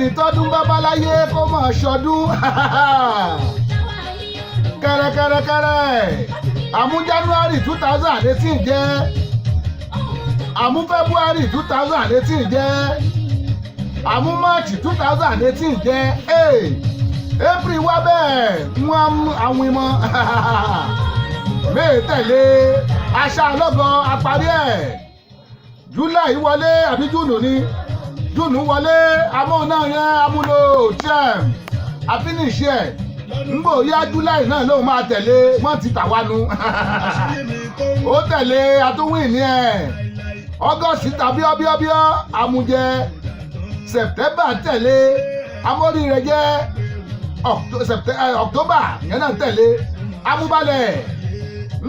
ẹni tọ́dún babaláyé kó mọ̀ ṣọdún kẹrẹkẹrẹkẹrẹ àmú January 2018 jẹ́ àmú February 2018 jẹ́ àmú March 2018 jẹ́ April wá bẹ́ẹ̀ wọ́n mú àwọn ìmọ̀ May tẹ̀lé aṣá ọlọ́gọ apárí ẹ̀ July wọlé àbí June ni June wọlé amọ́ náà yẹn amúlò tm àfínísì ẹ̀ ngbò yá July náà lóun máa tẹ̀lé wọ́n ti tàwánu ó tẹ̀lé atúwìn ní ẹ̀ August tàbí ọbíọ́bíọ́ amújẹ September tẹ̀lé amórí rẹ̀ jẹ́ October yẹn náà tẹ̀lé amúbalẹ̀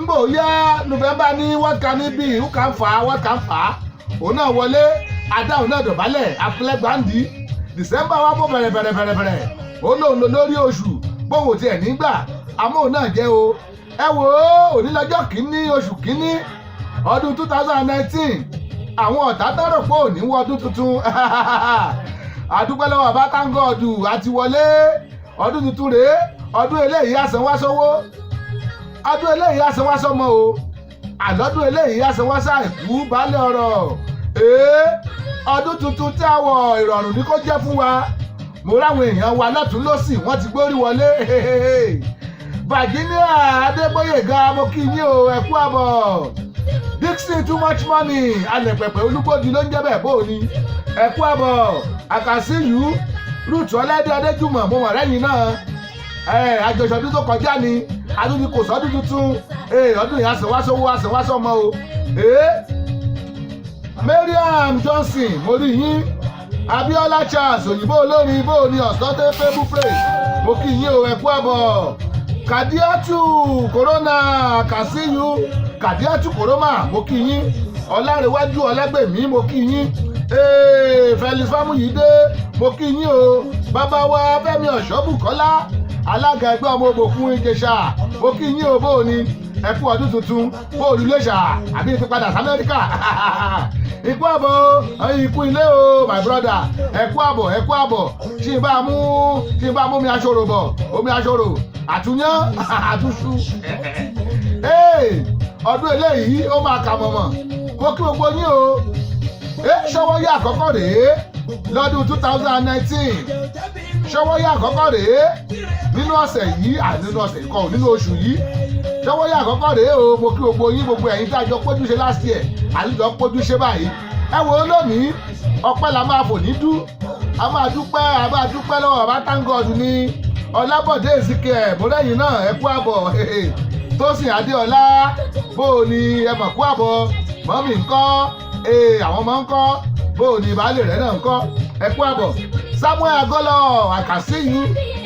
ngbò yá November ní what can it be who can fà what can fà òun náà wọlé adáhùn náà dọ̀bálẹ̀ afúlẹ́gbàndì December wá bó bẹ̀rẹ̀ ó lóun lò lórí oṣù bóun ò tiẹ̀ nígbà àmọ́ òun náà jẹ́ o ẹ wò ó onílọ́jọ́ kìíní oṣù kìíní ọdún 2019 àwọn ọ̀tá tọrọ pé òní wọ ọdún tuntun àdúpẹ́ lọ́wọ́ bá tángọ́ọ̀dù àti wọlé ọdún tuntun rèé ọdún eléyìí àsanwásówó ọdún eléyìí àsanwásọmọ o àlọ́dún eléyìí àsanwásá ìkú balẹ̀ ọ̀rọ̀ ọdún tuntun tí àwọ̀ ìrọ̀rùn ní kó jẹ́ fún wa mo ráwọn èèyàn wa lọ́tún lọ́sì wọ́n ti gbórí wọlé Virginia Adébóyèga mo kí yín o ẹ kú àbọ̀ Dixon too much money alẹ̀pẹ̀pẹ̀ Olúgbòdì ló ń jẹ́ bẹ́ẹ̀ bóò ni ẹ kú àbọ̀ àkàsíyù Ruth Ọlẹ́dẹ́ Adéjùmọ̀ mo mọ̀ rẹ́yìn náà àjọṣọdún tó kọjá ni adúlí kò sọdún tuntun ọdún yìí àṣẹwáṣọmọ o Mariam Johnson mo rí yín Abiola Charles òyìnbó olórin bó ni ọ̀sán fébù praise mo kí yín o ẹ kú àbọ̀ Kadiatu Corona kàsíyù Kadiatu Corona mo kí yín Ọlárẹ̀wájú Ọlágbèmí mo kí yín Felix Famuyide mo kí yín o bàbá wa Fẹ́mi Ọ̀ṣọ́bùkọ́lá alága ẹgbẹ́ ọmọ òbòkun Ìjẹ̀ṣà mo kí yín o bó ni ẹ kú ọdún tuntun bó olùléṣà àbí ti padà sí Amẹ́ríkà ikú àbọ̀ ikú ilé o my brother ẹ kú àbọ̀ tí n bá mú mi aṣọ́rò bọ̀ omi aṣọ́rò àtúnyán àtúnṣu ọdún eléyìí ó máa kà mọ̀mọ̀ mo kí gbogbo yín o ṣọwọ́yà àkọ́kọ́ rèé lọ́dún 2019 ṣọwọ́yà àkọ́kọ́ rèé nínú ọ̀sẹ̀ yìí nínú ọ̀sẹ̀ kọ́ nínú oṣù yìí ṣọwọ́yà àkọ́kọ́ rèé o mo kí gbogbo yín gbogbo ẹ̀yin tí a jọ pójú ṣe last year àlejò pójú ṣe báyìí ẹ wo lónìí ọpẹ́ la máa fò ní dú a máa dúpẹ́ lọ́wọ́ bàbá tángọ́ọ̀dù ní Ọlábọ̀dé Ezekiel mọ́lẹ́yìn náà ẹ kú àbọ̀ Tósìn Adéọlá bó o ní ẹ mọ̀ kú àbọ̀ mọ́mì ńkọ́ àwọn ọmọ ńkọ́ bó o ní baálé rẹ̀ náà ńkọ́ ẹ kú àbọ̀ Samuel Agolo I can see you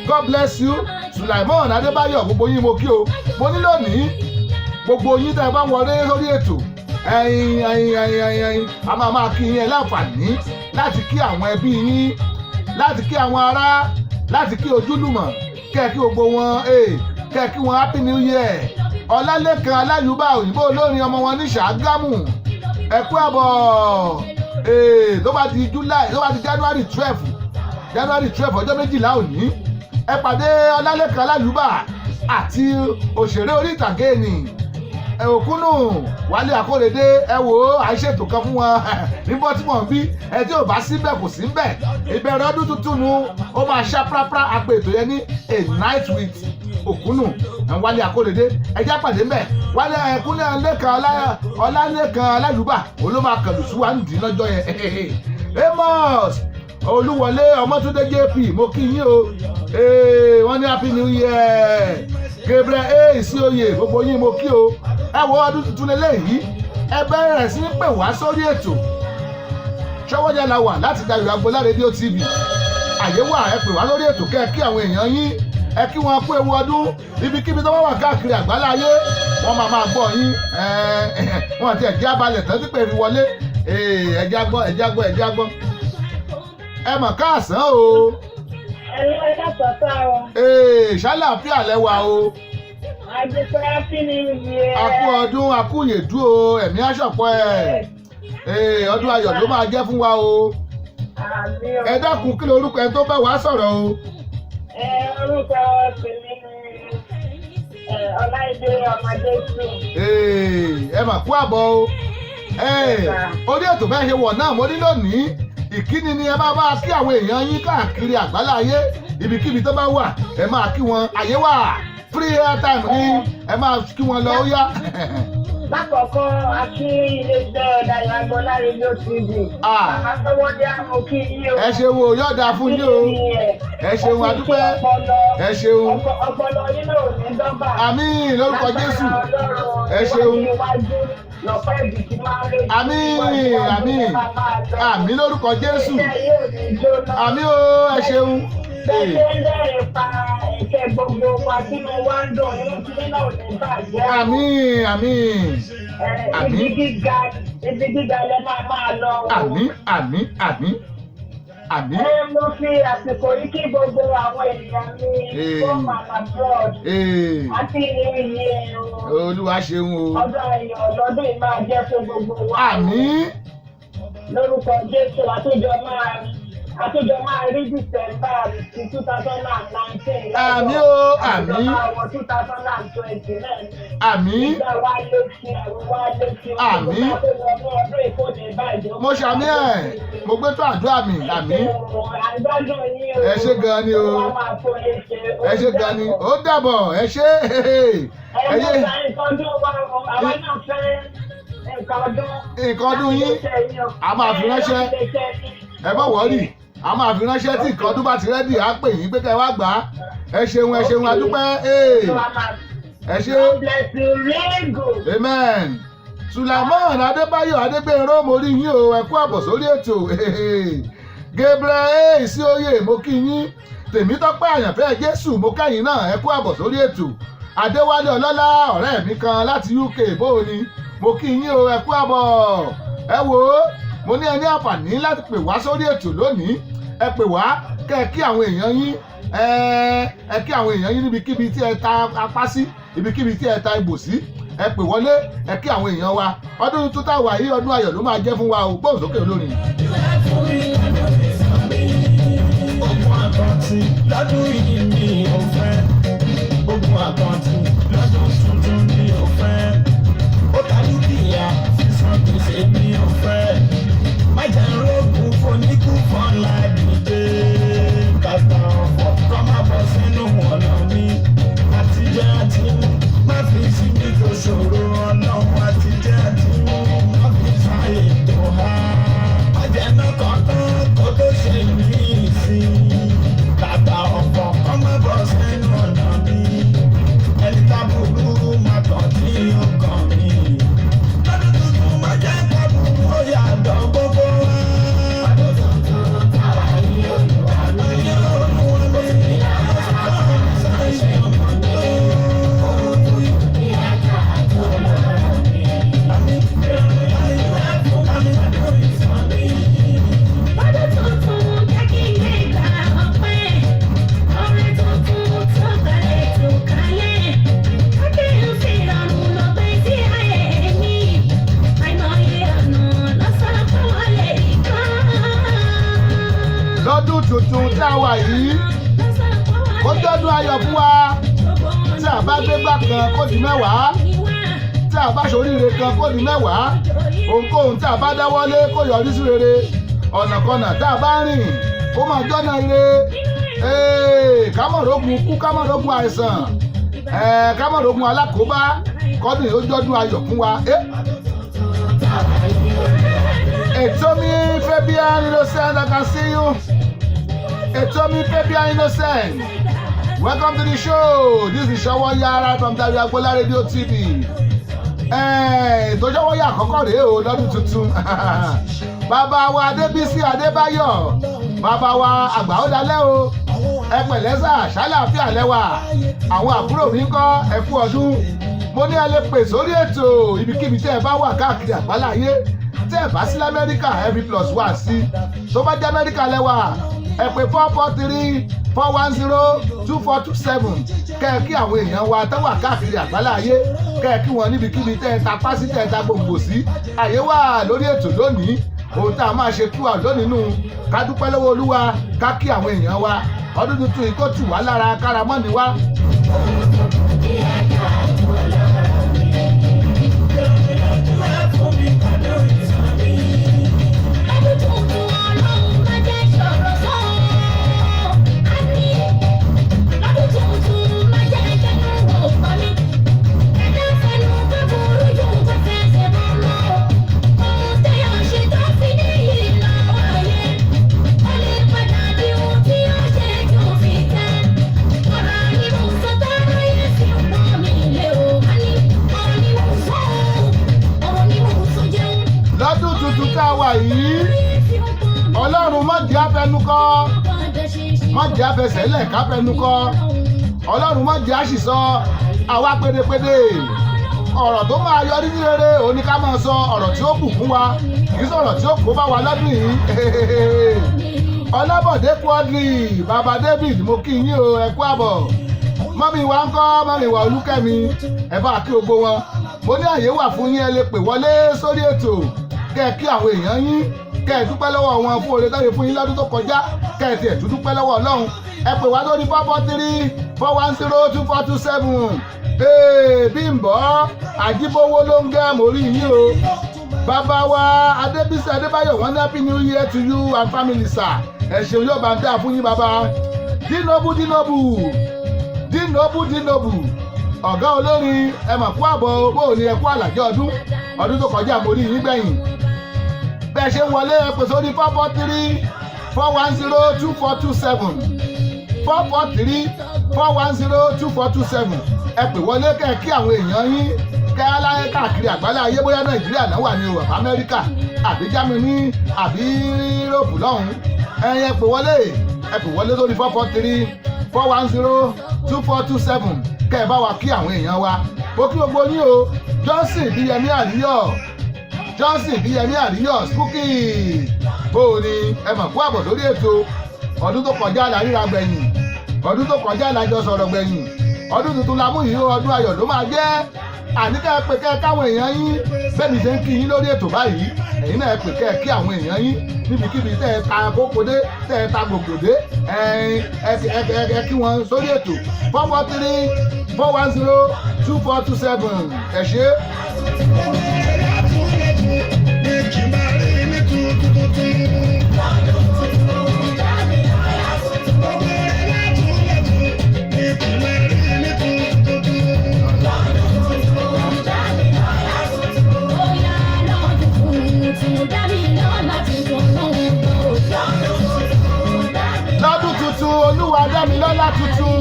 God bless you Sulaimon Adébáyọ̀ gbogbo yín mo kí o mo ní lónìí gbogbo yín tẹ́ ẹ bá wọlé lórí ètò ẹ̀yin a máa kí yín ẹ láǹfààní láti kí àwọn ẹbí yín láti kí àwọn ará láti kí ojúlùmọ̀ kẹ́ kí gbogbo wọn kẹ́ kí wọn happy new year Ọlálékan Aláyùbá òyìnbó olórin ọmọ wọn ní Ṣàgámù ẹ kú àbọ̀ tó bá di January 12 ọjọ́ méjìlá òní ẹ pàdé Ọlálékan Aláyùbá àti òṣèré orí ìtàgé ni Òkúnnù Wálé Akóredé ẹ wò ó àìṣètò kan fún wọn níbọ̀ tí wọ́n ń bí ẹ tí ò bá síbẹ̀ kò sí bẹ̀ ìbẹ̀rẹ̀ ọdún tuntun nu ó máa ṣá prápra àpè ètò yẹn ní a night with Òkúnnù Wálé Akóredé ẹjẹ́ pàdé mbẹ̀ Wálé Ọlálékan Aláyùbá olóma kàlùsù wà nìdí lọ́jọ́ yẹn Amos Olúwọlé Ọmọ́túndé JP mo kí yín o wọ́n ní happy new year Gabriel sí oyè gbogbo yín mo kí o ẹ wo ọdún tuntun lélẹ́yìí ẹ bẹ̀rẹ̀ sí pè wá sórí ètò Ṣọ́wọ́jà la wà láti Dayọ̀ Agboola rédíò TV àyè wà ẹ pè wá lórí ètò kẹ́ kí àwọn èèyàn yín ẹ kí wọn kú ewu ọdún ibikíbi tó wà káàkiri àgbáláyé wọ́n máa gbọ́ yín wọ́n ti ẹ̀jẹ̀ abalẹ̀ tán tí pè rí wọlé ẹ̀jẹ̀ agbọ́ ẹ mọ̀ káàsán o. Ṣàlàáfíà lẹ́wà o. Akú ọdún akúyèdú o ẹ̀mí àṣọpọ̀ ẹ̀ ọdún ayọ̀ ló máa jẹ́ fún wa o. ẹ dákun kí lorúkọ ẹ tó bá wàá sọ̀rọ̀ o. Orúkọ tèmi ni Ọláìdé ọmọdé sùn. Ẹ mà kú àbọ̀ o. Orí ètò bẹ́ẹ̀ ṣe wọ̀ náà mo ní lónìí ìkíni ni ẹ máa bá kí àwọn èèyàn yín káàkiri àgbáláyé ibikíbi tó bá wà ẹ máa kí wọn àyè wà free airtime ni ẹ máa kí wọn lọ ó yá. Lákọ̀ọ́kọ́ a kí iléeṣẹ́ Dayọ̀ Agbọ́lá rédíò TV. Màmá Sọ́wọ́dé àmọ́ kí yín o. Ẹ ṣeun o yóò dáa fún yín o. Ẹ ṣeun adúpẹ́. Ẹ ṣeun. Ọpọlọ yín náà ò ní dọ́gba. Àmín lórúkọ Jésù. Ẹ ṣeun. Àmín àmín àmín lórúkọ Jésù. Àmín o ẹ ṣeun. Àmín àmín. Ibi gíga lẹ máa lọ. Àmín àmín àmín àmín. Mo fi àsìkò yìí kí gbogbo àwọn ènìyàn mi from abroad. Àti ìrìn Olúwa ṣeun o. Ọdún ayọ̀ lọ́dún yìí máa jẹ́ fún gbogbo wa. Àmín. Lórúkọ Jésù àtúnjọ máa rí December 2019. Àmín o àmín. Àwọn 2020 náà. Àmín. Ìgbà wa létí àwọn wa létí. Àmín. Ọdún ìkọ́ni ìbàjẹ́. Mo ṣàmì ẹ̀ mo gbé tó àdúrà mi àmín. Ẹ ṣé gan ni o. Ẹ ṣé gan ni ó dàbọ̀ ẹ ṣé. Nǹkan ọdún yín a máa fi ránṣẹ́ ẹ má wọ́rì a máa fi ránṣẹ́ tí nǹkan ọdún bá ti rẹ́dì á pè yín pé kẹ́ ẹ wá gbà á. Ẹ ṣeun adúpẹ́. Ẹ ṣé. Amen. Sulaiman Adébáyọ̀ Adégbénró mo rí yín o ẹ kú àbọ̀ sórí ètò. Gabriel sí oyè mo kí yín. Tèmítọ́pẹ́ àyànfẹ́ Jésù mo kẹ́yìn náà ẹ kú àbọ̀ sórí ètò. Adéwálé Ọlọ́lá ọ̀rẹ́ mi kan láti UK bóò ni mo kí yín o ẹ kú àbọ̀. Ẹ wò ó mo ní ẹ ní àǹfààní láti pè wá sórí ètò lónìí ẹ pè wá kẹ́ ẹ kí àwọn èèyàn yín ẹ kí àwọn èèyàn yín níbikíbi tí ẹ ta apá sí ibikíbi tí ẹ ta ibò sí ẹ pè wọlé ẹ kí àwọn èèyàn wa ọdún tó tá wà yìí ọdún ayọ̀ ló máa jẹ́ fún wa o gbóhùn sókè olórin. Ogun àkàntì lọ́dún yìí mi ò fẹ́. Ogun àkàntì lọ́dún tuntun mi ò fẹ́. Ó dájú bíyà sísan gbèsè mi ò fẹ́. Má jẹ́ rógùn foníkù fọ́nlá dìde. Kàtà ọ̀fọ̀ kọ́ má bọ̀ sínú ọ̀nà mi. Àtijọ́ àti mú má fi síbi tó ṣòro ọlọ́run. Àtijọ́ àti mú má fi sáyé tó há. Má jẹ́ náà kọ̀ọ̀kan kó tó ṣe mí sí. Kàtà ọ̀fọ̀ kọ́ má bọ̀ sínú ọ̀nà mi. Ẹni tá burú má tọ̀ tí ó kàn mí. Lọ́dún tuntun má jẹ́ ká burú ó yàtọ̀ gbogbo wa. Ọdún tuntun táwa ní Olúwa mi. Ayé Olúwa mi. Sáyé ọmọdé. Ohun ìdí àjà àti ọlọ́run mi. Àmì ayé ẹ̀fọ́ àmì àdó ìsàn mi. Ọdún tuntun jẹ́ kí n gbé ìgbà ọpẹ́. Orin tuntun tó kalẹ̀ tó kalẹ̀. Akéwì fi ìrọ̀rùn lọ gbé sí ayé mi. Àìmọye ọ̀nà lọ́sàn-án fún wọlé ìkan. Lọ́dún tuntun tá a wà yìí ó jọ́dún ayọ̀ fún wa tí a bá gbé gbà kan kó di mẹ́wàá tí a bá ṣoríire kan kó di mẹ́wàá ohunkóhun tí a bá dáwọ́lé kó yọrí sí rere ọ̀nàkọnà tá a bá rìn ó máa jọ́nà ire kámọ̀rógun kú kámọ̀rógun àìsàn kámọ̀rógun alákòóbá kọ́dún yìí ó jọ́dún ayọ̀ fún wa. Etomi Fabian Innocent, I can see you. Etomi Fabian Innocent, welcome to the show. This is Sowónyá from Dayọ̀ Agbọ́lá Radio TV. Ètò Sowónyá àkọ́kọ́ rèé o lọ́dún tuntun. Bàbá wa Adébísí Adébáyọ̀, bàbá wa àgbà ó dalẹ́ o. Ẹ pẹ̀lẹ́ sà, ṣàlàáfíà lẹ́wà. Àwọn àbúrò mi ń kọ́ ẹ kú ọdún. Mo ní ẹ lè pè sórí ètò ibikíbi tẹ́ ẹ bá wà káàkiri àgbáláyé. Tẹ́ ẹ bá sí l'Amẹ́ríkà ẹ fi +1 sí. Tó bá jẹ́ Amẹ́ríkà lẹ́wà ẹ pè 443-410-2427 kẹ́ ẹ kí àwọn èèyàn wa tó wà káàkiri àgbáláyé kẹ́ ẹ kí wọn níbikíbi tẹ́ ẹ ta pásí tẹ́ ẹ ta gbòǹgbò sí. Àyè wà lórí ètò lónìí ohun tá a máa ṣe tú àlọ́ nínú ká dúpẹ́ lọ́wọ́ olúwa ká kí àwọn èèyàn wa ọdún tuntun yìí kó tù wá lára káramọ́ni wá. lọ́dún tuntun tá a wà yìí ọlọ́run má jẹ́ afẹnukọ́ má jẹ́ afẹsẹ̀lẹ̀ káfẹnukọ́ ọlọ́run má jẹ́ àṣìsọ àwa pédépédé ọ̀rọ̀ tó máa yọrí ní rere òní ká máa sọ ọ̀rọ̀ tí ó bùkún wa kì í sọ̀rọ̀ tí ó kó bá wa lọ́dún yìí. ọlábọ̀dé Quadri bàbá David mo kí yín o ẹ kú àbọ̀ mọ́mí wa ń kọ́ mọ́mí wa Olúkẹ́mi ẹ bá kí gbogbo wọn mo ní àyè wà fún yín ẹ lè pè wọlé sórí ètò kẹ́ ẹ kí àwọn èèyàn yín kẹ́ ẹ dúpẹ́ lọ́wọ́ wọn fún oore táyé fún yín lọ́dún tó kọjá kẹ́ ẹ tiẹ̀ tún dúpẹ́ lọ́wọ́ Ọlọ́run ẹ pè wá lórí 443-410-2427 Bímbọ́ Àjíbówó ló ń gẹ́ mórí yín o bàbá wa Adébísí Adébáyọ̀ wọ́n ní happy new year to you and family sir ẹ ṣeun yóò bá ń dá fún yín bàbá Dinobu ọ̀gá olórin ẹ mà kú àbọ̀ bó ní ẹ kú àlàjọ ọdún tó kọjá mórí yín gbẹ̀yìn bẹ́ẹ̀ ṣe ń wọlé ẹ pè sórí 443-410-2427 443-410-2427 ẹ pè wọlé kẹ́ kí àwọn èèyàn yín kẹ́ aláyé káàkiri àgbálá ayé bóyá Nàìjíríà náà wà ní o àbí Amẹ́ríkà àbí Jámánì àbí Yúróòpù lọ́hùn ẹ̀yin ẹ pè wọlé sórí 443-410-2427 kẹ́ ẹ bá wa kí àwọn èèyàn wa mo kí gbogbo yín o Johnson Bíyẹmí Àríyọ̀ Spooky bó o ní ẹ mọ̀ kú àbọ̀ lórí ètò ọdún tó kọjá la ríra gbẹ̀yìn ọdún tó kọjá la jọ sọ̀rọ̀ gbẹ̀yìn ọdún tuntun la mú yìí o ọdún ayọ̀ ló máa jẹ́ àníkẹ́ ẹ pè kẹ́ káwọn èèyàn yín bẹ́ẹ̀ mi ṣe ń kí yín lórí ètò báyìí ẹ̀yin náà ẹ pè kẹ́ kí àwọn èèyàn yín níbikíbi tẹ́ ẹ ta kókó dé tẹ́ ẹ ta gbogbo dé ẹ kí wọn sórí ètò 443-410-2427 ẹ ṣé. lọ́dún tuntun olúwa dámilọ́lá tuntun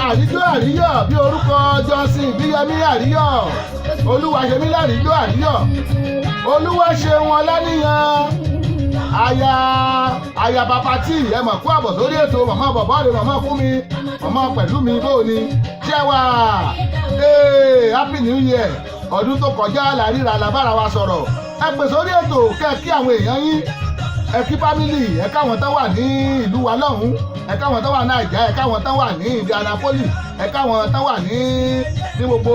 àríjó àríyọ̀ bí orúkọ Johnson Bíyẹmí Àríyọ̀ olúwa ṣe mí láríjó àríyọ̀ olúwa ṣe wọn láníyàn aya bàbá tí ẹ mọ̀ kú àbọ̀ sórí ètò màmá bàbá rẹ̀ màmá fún mi màmá pẹ̀lú mi bó ni jẹ́wà happy new year ọdún tó kọjá làríra làbára wa sọ̀rọ̀ ẹ pè sórí ètò kẹ́ kí àwọn èèyàn yín ẹ kí fámìlì ẹ káwọn tán wà ní ìlú wa lọ́hùn ẹ káwọn tán wà ní Naija ẹ káwọn tán wà ní Indianapolis ẹ káwọn tán wà ní gbogbo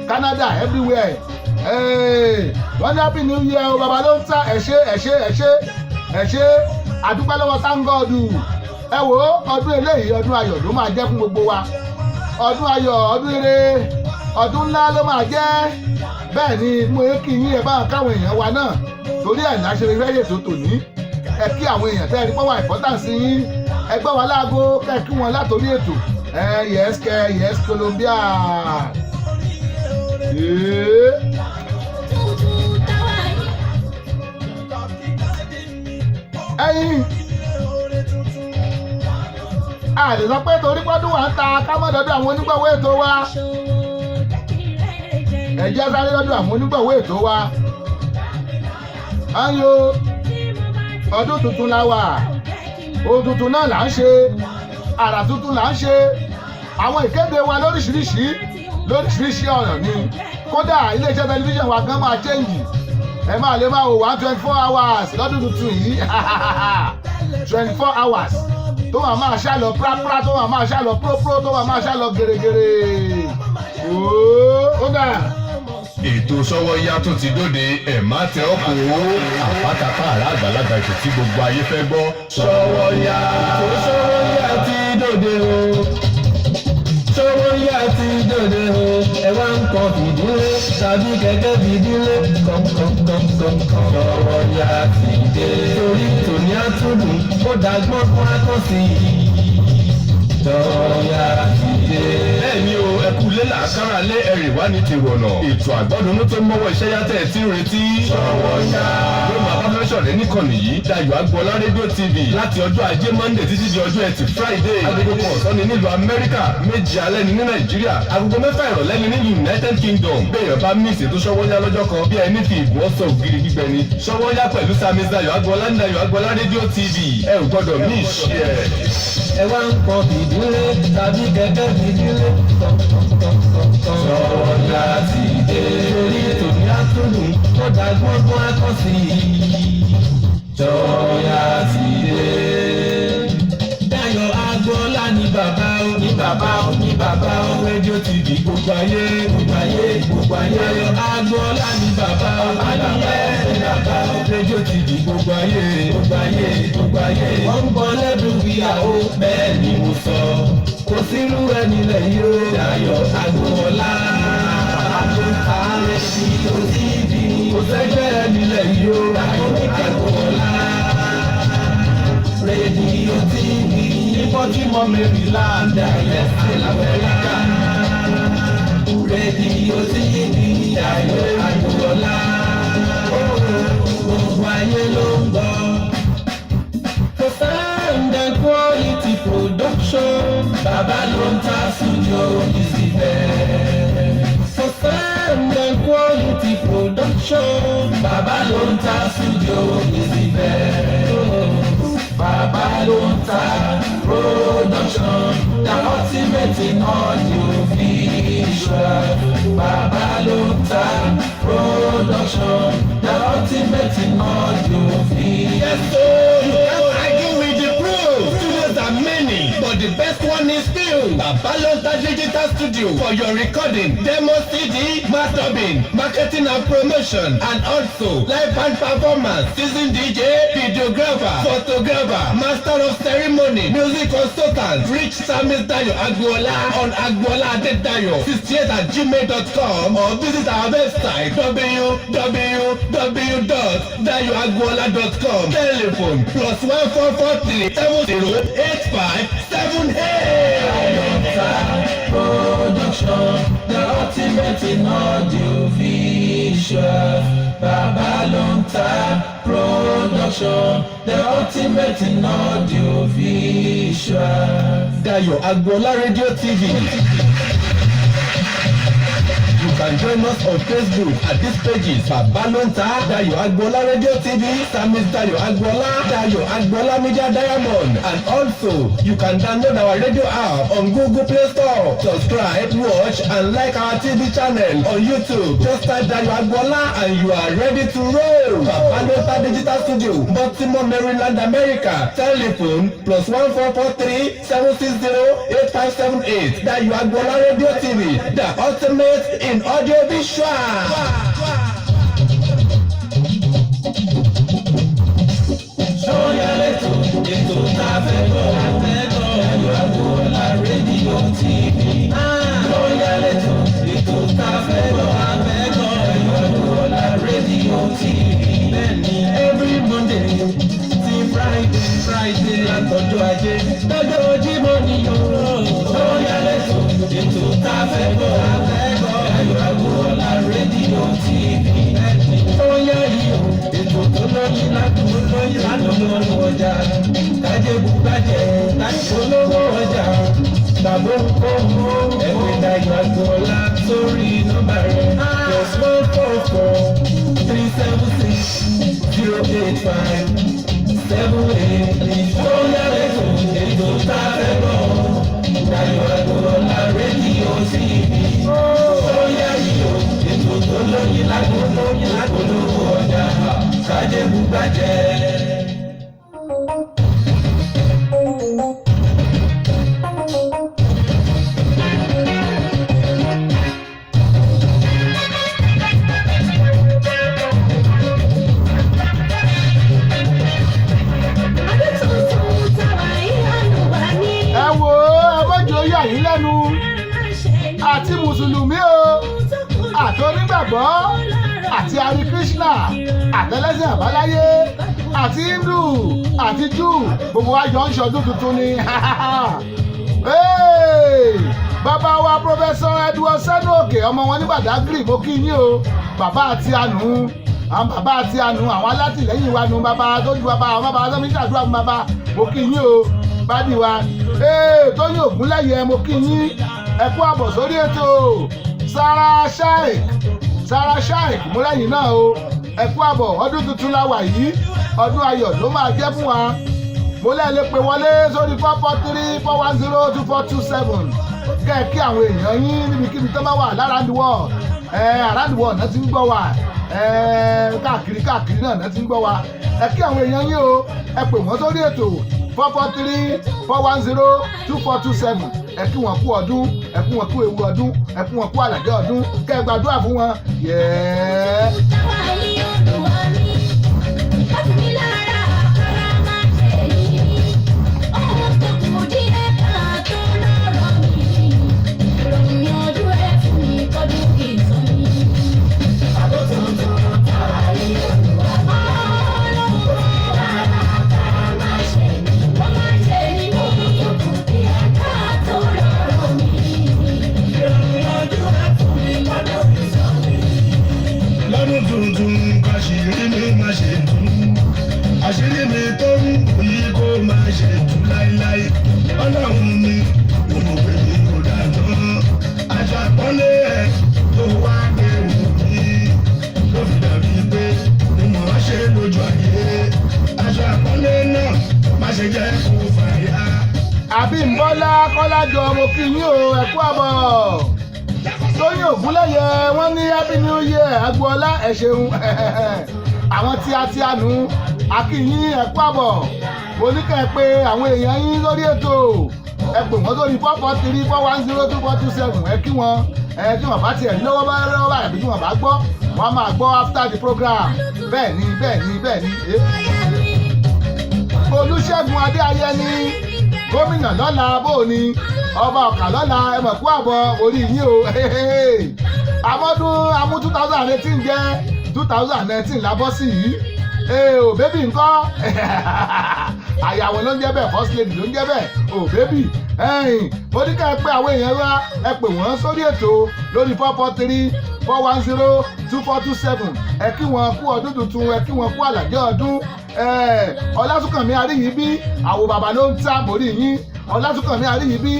Canada everywhere wọ́n ní happy new year o bàbá ló ń ta ẹ ṣé àdúpẹ́ lọ́wọ́ thank God ẹ wò ó ọdún eléyìí ọdún ayọ̀ ló máa jẹ́ fún gbogbo wa ọdún ayọ̀ ọdún ire ọdún ńlá ló máa jẹ́ bẹ́ẹ̀ ni mo yẹ kí yín ẹ bá káwọn èèyàn wa náà torí ẹ̀ láṣẹ rẹ́yẹ̀ tó tòní ẹ kí àwọn èèyàn tẹ́ ẹ rí pọ́wọ́ importance yín ẹ gbọ́ wa láago kẹ́ ẹ kí wọn látòrí ètò yes Colombia. ẹ̀yin a lè sọ pé torí pọ́dún wa ń ta ká mọ́ dọ́dọ̀ àwọn onígbọ̀wọ́ ètò wa ẹ jẹ́ sáré lọ́dọ̀ àwọn onígbọ̀wọ́ ètò wa ayo ọdún tuntun la wà ohun tuntun náà là ń ṣe àrà tuntun là ń ṣe àwọn ìkéde wa lóríṣiríṣi ọ̀nà ni kódà iléeṣẹ́ tẹlifíṣàn wa gan máa change ẹ máa lè máa wò wá 24 hours lọ́dún tuntun yìí 24 hours tó wà máa ṣá lọ prápra tó wà máa ṣá lọ própró tó wà máa ṣá lọ gèrègèrè ó dà ètò Sọ́wọ́nyá tó ti dóde ẹ̀ má tẹ ọ́ kó àpátápá àrà àgbàlagbà ètò tí gbogbo ayé fẹ́ gbọ́. Sọ́wọ́nyá ètò Sọ́wọ́nyá ti dóde o. Sọ́wọ́nyá ti dóde o. Ẹ wá ń kọ fìdílé tàbí kẹ̀kẹ́ fìdílé kọ̀ǹkọ̀ǹkọ̀ǹkọ̀ǹ. Sọ́wọ́nyá ti dé. Torí tòní àtúndùn ó dàgbọ́n fún akọ́sí. Sọ́wọ́nyá ti dé. Bẹ́ẹ̀ni o, ẹkú lélà kára lé ẹ̀rìn wá ní tìrọ̀nà. Ètò àgbọ́dúnú tó mọ́wọ́ iṣẹ́ yàtẹ̀ tí ń retí. Sọ́wọ́nyá. Ló máa bá fẹ́ sọ̀rọ̀ níkànnì yìí. Dayọ̀ Agboola rédíò TV láti ọjọ́ ajé Monday títí di ọjọ́ ẹtì Friday. Agogo kan ọ̀sán ni nílùú Amẹ́ríkà, méjì alẹ́ ni ní Nàìjíríà. Agogo mẹ́fà ìrọ̀lẹ́ ni ní United Kingdom. Béèyàn bá mí ìṣètò Sọ́wọ́nyá lọ́jọ́ kan bí ẹni fi ìbò ọ̀sọ̀ ògiri gbígbẹ ni. Sọ́wọ́nyá pẹ̀lú Sami Dayọ̀ Agboola ní Dayọ̀ Agboola rédíò TV. Ẹ ò gbọ́dọ̀ mí ìṣe ẹ̀. Ẹ wá ń kọ fìdílé tàbí kẹ̀kẹ́ fìdílé Sọ́wọ́nyá ti dé. Torí tòní àtúndùn ó dàgbọ́n fún akọ́sí. Sọ́wọ́nyá ti dé. Dayọ̀ Agboola ní bàbá o, ní bàbá o, ní bàbá o. Rédíò TV gbogbo ayé, gbogbo ayé, gbogbo ayé. Dayọ̀ Agboola ní bàbá o, ní bàbá o, ní bàbá o. Rédíò TV gbogbo ayé, gbogbo ayé, gbogbo ayé. Wọ́n ń bọ̀ lẹ́dùn ìyàwó, bẹ́ẹ̀ ni mo sọ. Kò sírú ẹni lẹ́yìn o. Dayọ̀ Agboola. Rédíò TV. Kò sẹ́gbẹ́ ẹni lẹ́yìn o. Dayọ̀ Agboola. Rédíò TV. Baltimore, Maryland, USA, America. Rédíò TV. Dayọ̀ Agboola. Gbogbo ayé ló ń gbọ́. For sound and quality production, Baba Lonta Studio is the best. For sound and quality production, Baba Lonta Studio is the best. Baba Lonta Production, the ultimate in audio visual. Baba Lonta Production, the ultimate in audio visual. Yes, so you can't argue with the proof. Studios are many, but the best one is still Baba Lonta Digital Studio for your recording, demo CD, mastering, marketing and promotion, and also live band performance, seasoned DJ, videographer, photographer, master of ceremony, music consultant. Reach Sami Dayọ̀ Agboola on agbooladedayo68@gmail.com or visit our website www.dayoagboola.com. Telephone +1443 708578. Production, the ultimate in audio visual. Baba Lonta Production, the ultimate in audio visual. Dayọ̀ Agboola Radio TV. You can join us on Facebook at these pages: Baba Lonta, Dayọ̀ Agboola Radio TV, Sami Dayọ̀ Agboola, Dayọ̀ Agboola Media Diamond, and also you can download our radio app on Google Play Store. Subscribe, watch, and like our TV channel on YouTube. Just type Dayọ̀ Agboola and you are ready to roll. Baba Lonta Digital Studio, Baltimore, Maryland, America. Telephone +1443 7608578. Dayọ̀ Agboola Radio TV, the ultimate in audio visual. Sọ́yà lẹ́tọ̀ ètò tá a fẹ́ gbọ́. Dayọ̀ Agboola rédíò TV. Sọ́yà lẹ́tọ̀ ètò tá a fẹ́ gbọ́. Dayọ̀ Agboola rédíò TV. Bẹ́ẹ̀ni every Monday ti Friday látọjọ́ ajé. Lọ́jọ́ Jímọ̀ ni yóò. Sọ́yà lẹ́tọ̀ ètò tá a fẹ́ gbọ́. Dayọ̀ Agboola rédíò TV. Sọ́yà yìí o, ètò tó lóyún ládùúgbò ọjà. Kájé bùkájẹ láti polówó ọjà. Tàbó kókó ẹ̀wẹ̀ Dayọ̀ Agboola sórí nọ́mbà rẹ̀. +144 376 085 78. Sọ́yà lẹ́tọ̀ ètò tá a fẹ́ gbọ́. Dayọ̀ Agboola rédíò TV. Sọ́yà yìí o, ètò tó lóyún ládùúgbò ọjà. Kájé bùkájẹ. tó nígbàgbọ́ àti Hare Krishna àtẹlẹ́sìn àbáláyé àti Hindu àti Júù gbogbo wa jọ ń ṣọdún tuntun ni. Bàbá wa Professor Edward Sanoke ọmọ wọn ní Badagry mo kí yín o bàbá àti àánú àwọn bàbá àti àánú àwọn alátìlẹ́yìn wa nu bàbá tó ju bàbá àwọn bàbá tó ń ṣàdúrà fún bàbá mo kí yín o bádì wa Tóyìn Ògúnlẹ́yẹ mo kí yín ẹ kú àbọ̀ sórí ètò Sarah Sheikh mo lẹ́yìn náà o ẹ kú àbọ̀ ọdún tuntun la wà yìí ọdún ayọ̀ ló máa jẹ́ fún wa mo lẹ́ẹ̀lẹ́ pé wọlé sórí 443-410-2427 kẹ́ẹ̀kí àwọn èèyàn yín níbikíbi tó bá wà around the world náà ti ń gbọ́ wa káàkiri náà ti ń gbọ́ wa ẹ kí àwọn èèyàn yín o ẹ pè wọ́n sórí ètò 443-410-2427 ẹ kí wọn kú ọdún ẹ kí wọn kú ewu ọdún ẹ kí wọn kú àlàjẹ ọdún kẹ́ ẹ gbàdúrà fún wọn yẹ́ẹ́. lọ́dún tuntun kàṣírí mi máa ṣe tún àṣírí mi tó ń yí kó máa ṣe tún láíláí ọlọ́run mi òun pè mí kò dáná aṣọ àpọ́nlé ẹ̀ tó wá gbé wò mí ló fi dàbí pé mo mọ̀ ọ́ ṣe lójú ayé aṣọ àpọ́nlé náà má ṣe jẹ́ kó fàyà. Abímbọ́lá Kọ́lájọ mo kí yín o ẹ kú àbọ̀. Tóyìn Ògúnlẹ́yẹ wọ́n ní happy new year Agboola ẹ ṣeun àwọn tí a nù akínyín ẹ kú àbọ̀ mo ní kẹ́ ẹ pé àwọn èèyàn yín lórí ètò ẹ pè wọ́n sórí 443-410-2427 ẹ kí wọ́n bá tiẹ̀ lọ́wọ́ bá àbí tí wọ́n bá gbọ́ wọ́n máa gbọ́ after the program bẹ́ẹ̀ ni. Olúṣẹ́gun Adéayẹni gómìnà lọ́la bó ni ọba ọ̀kà lọ́la ẹ mọ̀ kú àbọ̀ orí yín o amọ́dún amú 2018 jẹ́ 2019 lábọ́ sí yìí ò bébì ńkọ́ àyàwó ló ń jẹ́ bẹ́ẹ̀ first lady ló ń jẹ́ bẹ́ẹ̀ ò bébì mo ní ká ẹ pé àwọn èèyàn wa ẹ pè wọ́n sórí ètò lórí 443-410-2427 ẹ kí wọn kú ọdún tuntun ẹ kí wọn kú àlàjẹ́ ọdún Ọlásùnkànmí Aríyìíbí àwò bàbá ló ń ta mórí yín Ọlásùnkànmí Aríyìíbí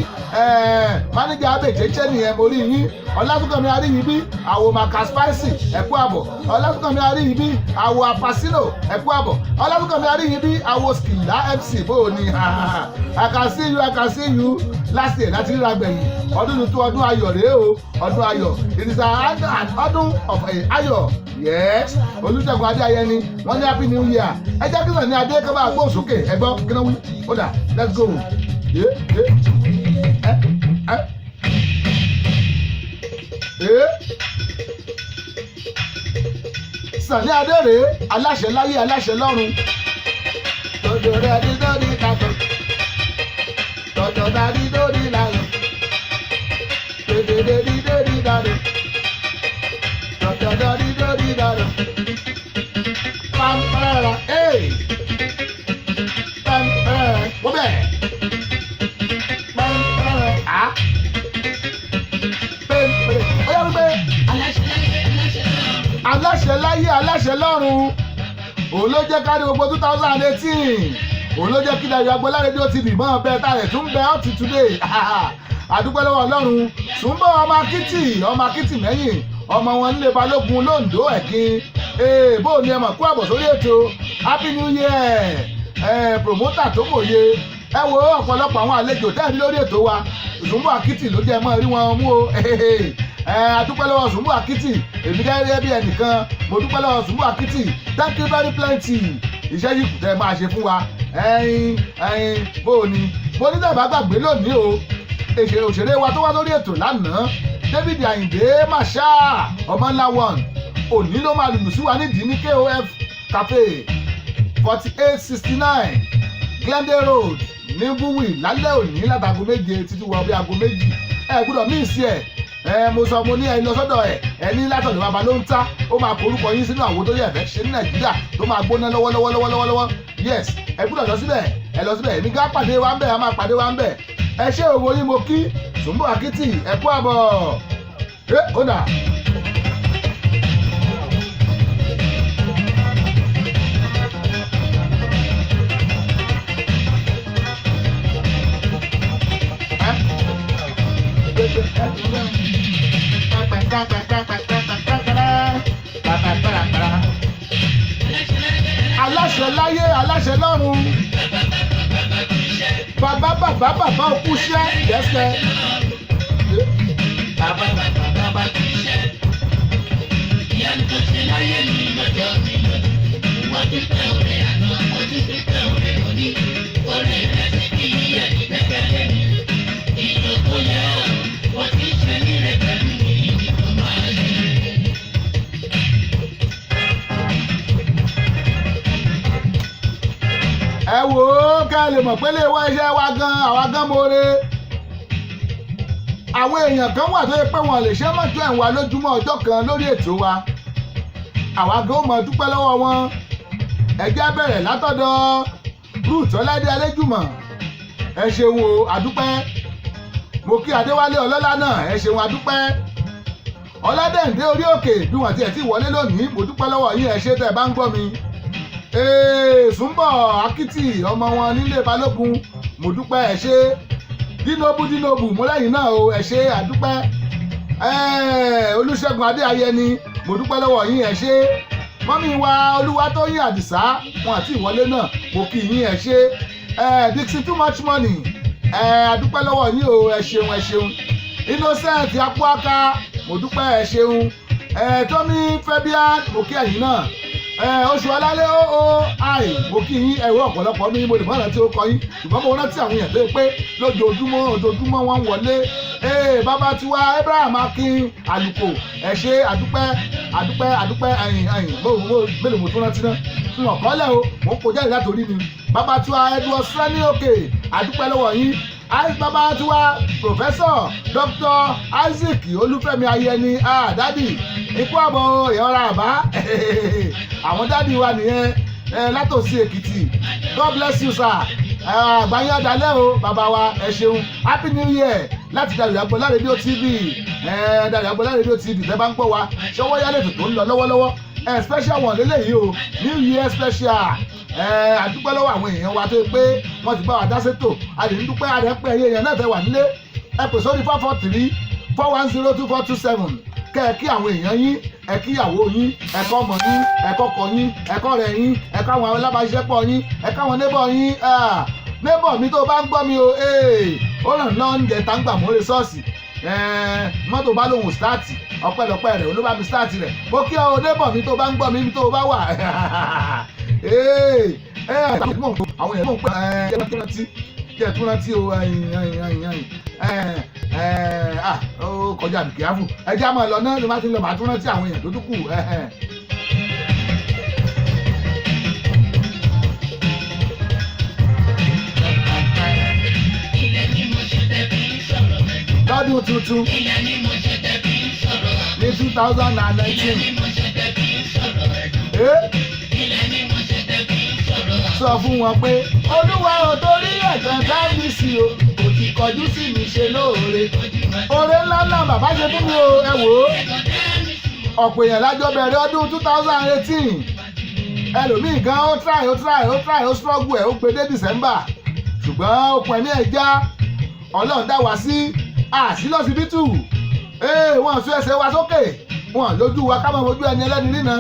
mánéjà abèjẹ́jẹ́ nìyẹn mórí yín Ọlásùnkànmí Aríyìíbí àwò màkà spicy ẹ̀kú àbọ̀ Ọlásùnkànmí Aríyìíbí àwò apasino ẹ̀kú àbọ̀ Ọlásùnkànmí Aríyìíbí àwò skilla FC bó o ní I can see you last year láti ríra gbẹ̀yìn ọdún tuntun ọdún ayọ̀ rèé o ọdún ayọ̀ it is ọdún of ayọ̀ yes Olúṣẹ́gun Adéayẹni wọ́n ní happy new year ẹ jẹ́ kí Sunny Adé kọ́ bá gbóhùn sókè ẹ gbọ́ kí náà wí ó dà let's go. Sunny Adé rèé aláṣẹ láyé aláṣẹ lọ́run tọ́jọ́ rẹ̀ ní lórí kàtọ́ tọ́jọ́ dárí lórí lànà tọ́jọ́ ní lórí lànà tọ́jọ́ dárí lórí lànà pampara pampara wọ́n bẹ̀ pampara pampara ó yẹ wípé aláṣẹ láyé aláṣẹ lọ́run òun ló jẹ́ kárí gbogbo 2018 òun ló jẹ́ kí Dayọ̀ Agboola rédíò TV mọ́ ọbẹ̀ tá rẹ̀ tún bẹ up to today àdúpẹ́ lọ́wọ́ Ọlọ́run Sùnbọ̀ ọmọ Akítì mẹ́yìn ọmọ wọn nílé Balógun Lóńdó Ẹ̀kín bó ni ẹ mọ̀ kú àbọ̀ sórí ètò happy new year promoter tó mòye ẹ wo ọ̀pọ̀lọpọ̀ àwọn àlejò tẹ́ẹ̀rí lórí ètò wa Sùnbọ̀ Akítì ló jẹ́ mọ́ rí wọn mú o adúpẹ́ lọ́wọ́ Sùnbọ̀ Akítì èmi gẹ́gẹ́ bí ẹnìkan mo dúpẹ́ lọ́wọ́ Sùnbọ̀ Akítì thank you very plenty iṣẹ́ yìí tẹ́ máa ṣe fún wa bó o ní mo ní tẹ́ bá gbàgbé lónìí o òṣèré wa tó wá lórí ètò lánàá David Ayinde Marshal ọmọ ńlá one òní ló máa lùlù sí wa nídìí ní KOF Cafe 4869 Glendale Road ní Buwi lálẹ́ òní látago 7 títí wọ bí aago 2 ẹ gbọ́dọ̀ míì sí ẹ̀ mo sọ mo ní ẹ lọ sọ́dọ̀ ẹ ní látọ̀dọ̀ bàbá ló ń ta ó máa korúkọ yín sínú àwo tó yẹ ẹ̀fẹ́ ṣe ní nàìjíríà tó máa gbóná lọ́wọ́lọ́wọ́ yes ẹ gbúdọ̀ lọ síbẹ̀ ẹ lọ síbẹ̀ èmi ká pàdé wa ń bẹ̀ a máa pàdé wa ń bẹ̀ ẹ ṣé òwò yín mo kí Sùnbọ̀ Akítì ẹ kú àbọ̀ ó dà. aláṣẹ láyé aláṣẹ lọ́run bàbá òkú ṣẹ́ ìdẹ́sẹ̀. bàbá kú ṣẹ́ ìyanu tó ṣe láyé mi lọ́jọ́ mi lọ́dún wọ́n ti pẹ́ òré àná wọ́n ti pẹ́ òré òní òré rẹ̀ ti kí ẹ̀yìn gbẹ́kẹ̀lé mi ìyókù yẹ wọ́n ti ṣe nílẹ̀ pẹ̀lú mi tó máa ṣe. ẹ wò ó ká lè mọ̀ pé lè wá iṣẹ́ wa gan àwa gan more àwọn èèyàn kan wà tó yẹ pé wọn lè ṣe mọ́jọ́ ẹ̀wà lójúmọ́ ọjọ́ kan lórí ètò wa àwa gan ó mọ̀ dúpẹ́ lọ́wọ́ wọn ẹ jẹ́ bẹ̀rẹ̀ látọ̀dọ̀ Ruth Ọládé Alẹ́jùmọ̀ ẹ ṣeun o àdúpẹ́ mo kí Adéwálé Ọlọ́lá náà ẹ ṣeun àdúpẹ́ Ọládẹ̀ǹdé orí òkè bí wọ́n tiẹ̀ ti wọlé lónìí mo dúpẹ́ lọ́wọ́ yín ẹ ṣé tẹ́ ẹ bá ń gbọ́ mi. Sùnbọ̀ Akítì ọmọ wọn nílé Balógun mo dúpẹ́ ẹ ṣé dínóbù mo lẹ́yìn náà o ẹ ṣé àdúpẹ́ Olúṣẹ́gun Adéayẹni mo dúpẹ́ lọ́wọ́ yín ẹ ṣé mọ́mí wa Olúwatóyìn Àdìsá wọn àti ìwọlé náà mo kí yín ẹ ṣé Dixie too much money àdúpẹ́ lọ́wọ́ yín o ẹ ṣeun Innocent Apuaka mo dúpẹ́ ẹ ṣeun Tómi Fabian mo kí ẹ̀yin náà oṣù ọlálẹ́ mo kí yín ẹ̀rọ ọ̀pọ̀lọpọ̀ ní mo lè mọ̀ rántí ó kọ yín ṣùgbọ́n mo rántí àwọn èèyàn tó yẹ pé lójoojúmọ́ wọn ń wọlé bàbá tiwa Abraham Akin Àlùkò ẹ ṣé àdúpẹ́ mélòó mo tún rántí náà fún ọ̀kọ́lẹ̀ o mo ń kó jáde látòrí mi bàbá tiwa Edward Sani òkè àdúpẹ́ lọ́wọ́ yín bàbá tiwa Professor Dr. Isaac Olúfẹ́mi Ayẹni dádì ikú àbọ̀ ìyọ̀nra àbá àwọn dádì wa nìyẹn látòsí Èkìtì God bless you sir àgbáyé ọ̀dàlẹ́ o bàbá wa ẹ ṣeun happy new year láti Dayọ̀ Agboola rédíò TV Dayọ̀ Agboola rédíò TV tẹ́ bá ń gbọ́ wa ṣọwọ́ yálẹ̀ tó ń lọ lọ́wọ́lọ́wọ́ special one lélẹ́yìí o new year special àdúpẹ́ lọ́wọ́ àwọn èèyàn wa tó yẹ pé wọ́n ti bá wa dá sétò àdìdúpẹ́ àdẹ́pẹ́ ẹ̀yẹ èèyàn náà tẹ́ wà nílé ẹ pè sórí 443-410-2427 kẹ́ ẹ kí àwọn èèyàn yín ẹ kí ìyàwó yín ẹ kọ́ ọmọ yín ẹ kọ́ ọkọ yín ẹ kọ́ ọ̀rẹ́ yín ẹ kọ́ àwọn alábàáṣiṣẹ́pọ̀ yín ẹ kọ́ àwọn neighbor yín neighbor mi tó bá ń gbọ́ mi o ó ràn náà ń jẹ táǹgbà mọ́lẹ̀ ṣọ́ọ̀ṣì mọ́tò bá lòun sítáàtì ọpẹ́lọpẹ́ rẹ̀ olóbá mi sítáàtì rẹ̀ mo kí ọ neighbor mi tó bá ń gbọ́ mi tó bá wà àwọn èèyàn tó ń pè kí ẹ tún rántí o ó kọjá àbíkí áfù ẹjẹ́ àmọ́ lọ náà ló má ti ń lọ màá tún rántí àwọn èèyàn tó tún kù. lọ́dún tuntun ní 2019 sọ fún wọn pé Olúwa ò torí ẹ̀gbọ́n dábì sí o kò ti kọjú sí mi ṣe lóore oore ńláńlá bàbá ṣe fún mi o ẹ wò ó ọ̀pọ̀ èèyàn lájọ bẹ̀rẹ̀ ọdún 2018 ẹlòmíì gan ó try ó struggle ẹ̀ ó gbé dé December ṣùgbọ́n okùn ẹ̀mí ẹ̀ já Ọlọ́run dá wa sí àṣìlọ́sibítù wọ́n sún ẹsẹ̀ wa sókè wọ́n lójú wa ká máa fojú ẹni ẹlẹ́ni nínà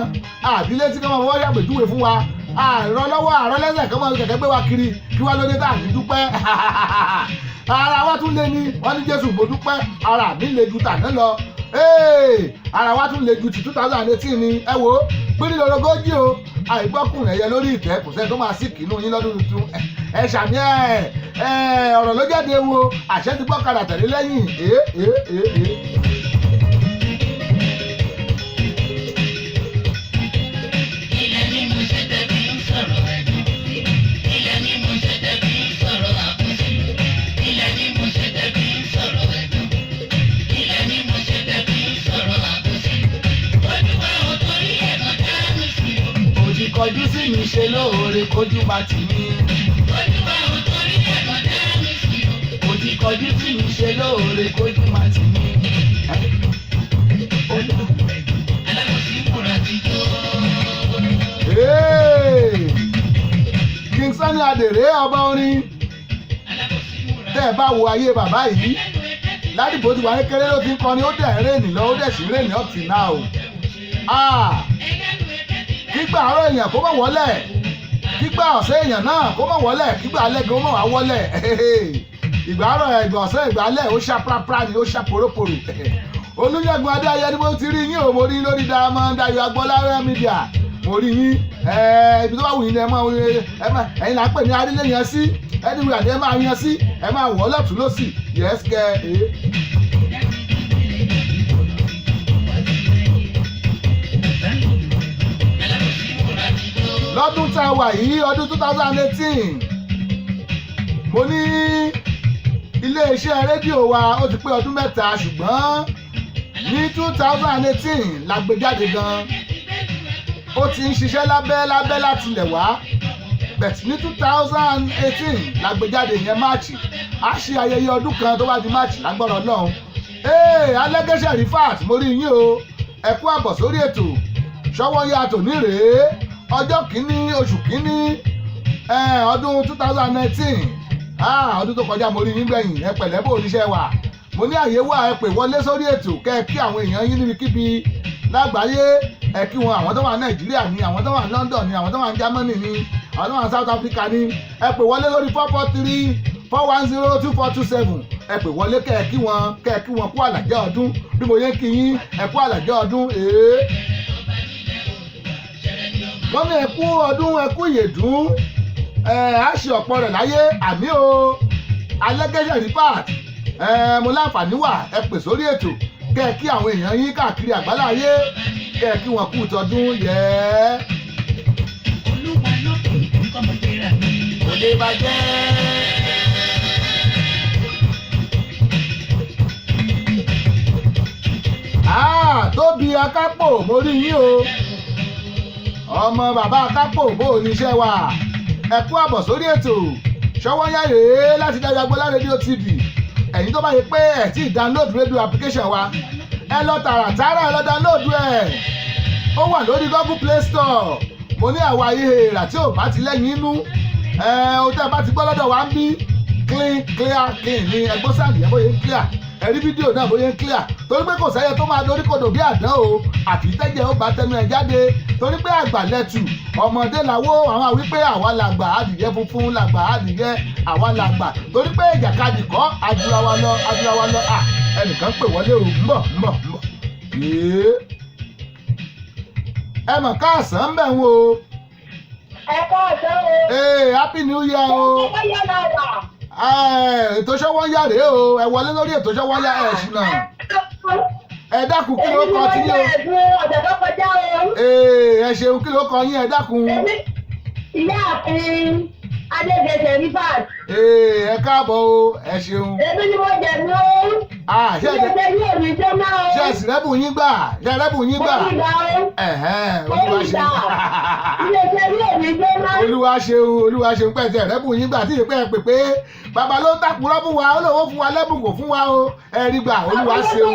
àbílẹ̀ tí ká máa fọwọ́ ṣàpèjúwe fún wa àrọ lọ́wọ́ àrọ lẹ́sẹ̀ kan máa kẹ̀kẹ́ gbé wa kiri kí wá lóde tá à ní dúpẹ́ ara wa tún lé ní wọ́n ní Jésù mo dúpẹ́ ara mi lè ju tàná lọ ara wa tún lè ju ti 2018 ni ẹ wo pínlẹ̀ lọ́gọ́jì o àìgbọ́kùnrin ẹ̀yẹ lórí ìtẹ́ kò sẹ́ni tó máa sí kìnnú yín lọ́dún tuntun ẹ ṣàmì ọ̀rọ̀ ló jáde wo àṣẹ ti gbọ́kadà tẹ̀lé lẹ́yìn Ilẹ̀ ni mo ṣe tẹ́bí ń sọ̀rọ̀ ẹ̀dùn. kọjú sí mi ṣe lóore kójú bá ti mí. Mo ti kọjú sí mi ṣe lóore kójú bá ti mí. King Sunny Adé ọba orin tẹ́ ẹ bá wo ayé bàbá yìí ládìbò tí wà ní kéré ló ti ń kọrin ó dẹ̀ rèénì lọ ó dẹ̀ sì rèénì up till now. Kígbà àárọ̀ èèyàn kó mọ̀ wọ́lẹ̀ kígbà ọ̀sẹ̀ èèyàn náà kó mọ̀ wọ́lẹ̀ kígbà alẹ́ gan ó mọ̀ wá wọ́lẹ̀ ìgbà àárọ̀ ìgbà ọ̀sẹ̀ ìgbà alẹ́ ó ṣá prapra ni ó ṣá poroporo. Olúṣẹ́gun Adéayé ni mo ti rí yín o mo rí lórí Diamond Ayọ̀ Agbọ́lá media mo rí yín ibi tó bá wù yín ni ẹ máa ẹ̀yin là ń pè ní arílẹ̀ yẹn sí ẹni wíwà ni ẹ máa yan sí ẹ máa wọ̀ lọ́tún lọ́sì yẹ́sì kẹ́ ẹ́. Lọ́dún tá a wà yìí ọdún 2018 mo ní iléeṣẹ́ rédíò wa ó ti pé ọdún mẹ́ta ṣùgbọ́n ní 2018 la gbé jáde gan ó ti ń ṣiṣẹ́ lábẹ́ láti ilẹ̀ wá but ní 2018 la gbé jáde yẹn máàcì a ṣe ayẹyẹ ọdún kan tó bá di máàcì lágbára Ọlọ́run. Alẹ́gẹ́sẹ̀ Rifat mo rí yín o ẹ kú àbọ̀ sórí ètò Ṣọ́wọ́nyá tòní rèé ọjọ́ kìíní oṣù kìíní ọdún 2019 ọdún tó kọjá mo rí yín gbẹ̀yìn ẹ pẹ̀lẹ́ bò oníṣẹ́ wà mo ní àyè wà ẹ pè wọlé sórí ètò kẹ́ ẹ kí àwọn èèyàn yín níbikíbi lágbàáyé ẹ kí wọn àwọn tó wà Nàìjíríà ni àwọn tó wà London ni àwọn tó wà Germany ni àwọn tó wà South Africa ni ẹ pè wọlé lórí 443-410-2427 ẹ pè wọlé kẹ́ ẹ kí wọn kú àlàjẹ́ ọdún bí mo yẹ kí yín ẹ kú àlàjẹ́ ọdún wọ́n ní ẹ kú ọdún ẹ kú ìyèdún á ṣe ọ̀pọ̀ rẹ̀ láyé àmì o Alẹ́gẹ́sẹ̀ Rifat mo láǹfààní wà ẹ pè sórí ètò kẹ́ ẹ kí àwọn èèyàn yín káàkiri àgbáláyé kẹ́ ẹ kí wọn kú tọdún yẹ. Olúwa lókè kọ́mọ tẹ̀ra mi kò lè bàjẹ́. Tóbi Akápò mo rí yín o ọmọ bàbá Akápò bó o níṣẹ́ wà ẹ kú àbọ̀ sórí ètò Ṣọ́wọ́nyá rèé láti Dáyọ̀ Agbọ́lá rédíò TV ẹ̀yin tó bá yẹ pé ẹ̀ tí download radio application wa ẹ lọ tààràtàrà ẹ lọ download ẹ̀ ó wà lórí Google Play Store mo ní àwa ihèrà tí ò bá ti lẹ́yìn inú ohun tẹ́ ẹ bá ti gbọ́ lọ́dọ̀ wa ń bí clear ni ẹgbọ́n sáàlì ẹ bóyá ń clear ẹ̀rí fídíò náà bóyá ń clear torí pé kò sẹ́yẹ tó máa dorí kodò bí àdán o àfi tẹ́jẹ̀ ó bá tẹnu ẹ̀ jáde torí pé àgbà lẹ́tù ọmọdé làwọ́ àwọn àwípé àwa làgbà adìyẹ funfun làgbà adìyẹ àwa làgbà torí pé ìjàkadì kọ́ adúra wa lọ ẹnìkan pè wọlé o ń bọ̀ ẹ mọ̀ káàsán ń bẹ̀ ń wo. Ẹ káàsán o. Happy New Year o. Ètò Ṣọ́wọ́nyá rèé o ẹ wọlé lórí ètò Ṣọ́wọ́nyá ẹ̀ ṣìnà ẹ dákun kí ló kọ tí yóò ẹ ṣeun kí ló kọ yín ẹ dákun. Ìyáàfin Adégẹsẹ̀ Rifat. Ẹ káàbọ̀ o ẹ ṣeun. Èmi ni mo jẹ̀ ní o. Ṣé ẹ̀sìrẹ́bù yín gbà ṣé ẹ̀rẹ́bù yín gbà. Olúwa ṣeun pẹ̀sì ẹ̀rẹ́bù yín gbà tí ìpẹ́ pè pé bàbá ló ń tàkùrọ̀ fún wa ó lówó fún wa lẹ́bùn kò fún wa o ẹ rí gbà Olúwa ṣeun.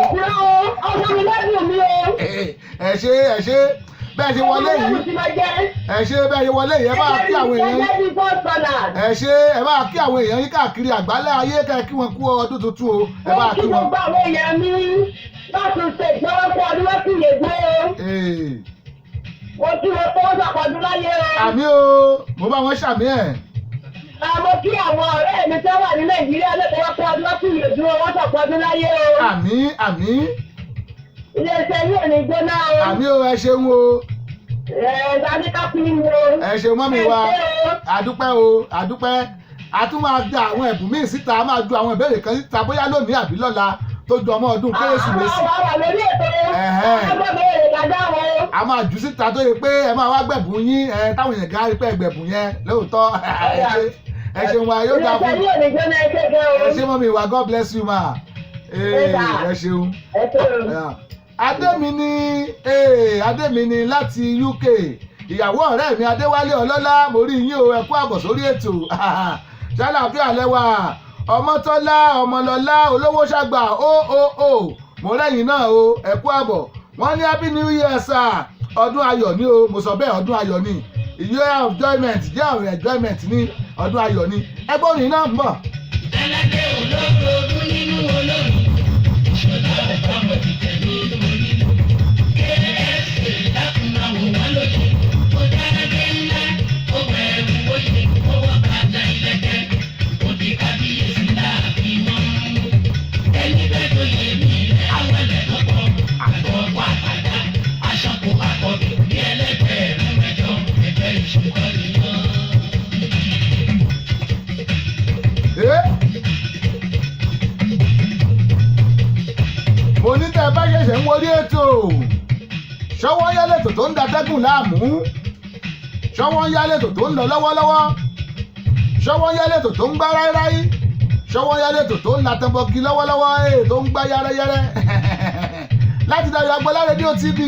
Ẹ ṣe bẹ́ẹ̀ ṣe wọlé yìí ẹ ṣe bẹ́ẹ̀ ṣe wọlé yìí ẹ bá kí àwọn èèyàn yín ẹ ṣe ẹ bá kí àwọn èèyàn yín káàkiri àgbálẹ̀ ayé kẹ́ kí wọn kú ọdún tuntun o ẹ bá kí wọn. gbogbo àwọn èèyàn mi láti ṣe ìgbọ́wọ́pọ̀ ọdún wọ́n sì lè gbé o. wọ́n tí wọ́n tó ṣàpọ̀dún láyé o. Àmì o mo bá wọn ṣàmì ẹ̀. Àmọ́ kí àwọn ọ̀rẹ́ mi tó wà ní Nàìjíríà lọ́pọ̀ ọdún wọ́n sì lè dúró wọ́n ṣàpọ̀dún láyé o. Àmì. Ilé-iṣẹ́ yóò ní gbóná o. Àmì o ẹ ṣeun o. Ẹ ṣeun mọ́mí wa àdúpẹ́ a tún máa gba àwọn ẹ̀bùn míì síta a máa ju àwọn ìbéèrè kan síta bóyá lónìí àbí lọ́la tó ju ọmọ ọdún Kérésìmesì. A máa jù síta tó yẹ pé ẹ máa wá gbẹ̀bùn yín táwọn èèyàn gan rí pé gbẹ̀bùn yẹn lóòótọ́ ẹ ṣeun wa yóò dáa fún ẹ ṣe mọ́mí wa God bless you ma ẹ ṣeun. Adémi ni láti UK ìyàwó ọ̀rẹ́ mi Adéwálé Ọlọ́lá mo rí yín o ẹ kú àbọ̀ sórí ètò ṣàlàáfíà lẹ́wà Ọmọ́tọ́lá Ọmọlọ́lá olówó ṣàgbà o mo rẹ́yìn náà o ẹ kú àbọ̀ wọ́n ní happy new year sir ọdún ayọ̀ ni o mo sọ bẹ́ẹ̀ ọdún ayọ̀ ni year of enjoyment year of enjoyment ní ọdún ayọ̀ ni ẹgbẹ́ òní náà ń bọ̀. Aládé olóró ọdún nínú olórí, ìṣọ̀lá ọ̀pọ̀ ti tẹ̀lé onílù. KSA dákun máa wò wá lóde, ó dára dé ńlá, ó wẹ̀ ẹ̀rù wọ́yẹ, ó wọ́ bàtà ìlẹ̀kẹ̀, ó di kábíyèsí láàfin mọ́. Ẹni bẹ́ẹ̀ tó yẹ mí rẹ̀ àwọn ẹlẹ́dọ̀kọ̀, àgbọ̀kọ̀ àtàdá, aṣọ́kò àkọ́bí ní ẹlẹ́gbẹ̀rún mẹ́jọ, ẹgbẹ́ ìṣòkò nìyàn. mo ní tẹ́ ẹ bá ṣẹ̀ṣẹ̀ ń wọlé ètò ṣọwọ́ yálẹ̀tò tó ń datẹ́gùn láàmú ṣọwọ́ yálẹ̀tò tó ń lọ lọ́wọ́lọ́wọ́ ṣọwọ́ yálẹ̀tò tó ń gbá ráíráí ṣọwọ́ yálẹ̀tò tó ń latẹ́bọ̀gì lọ́wọ́lọ́wọ́ tó ń gbá yárẹ́yárẹ́ láti Dayọ̀ Agbọ́lá rédíò TV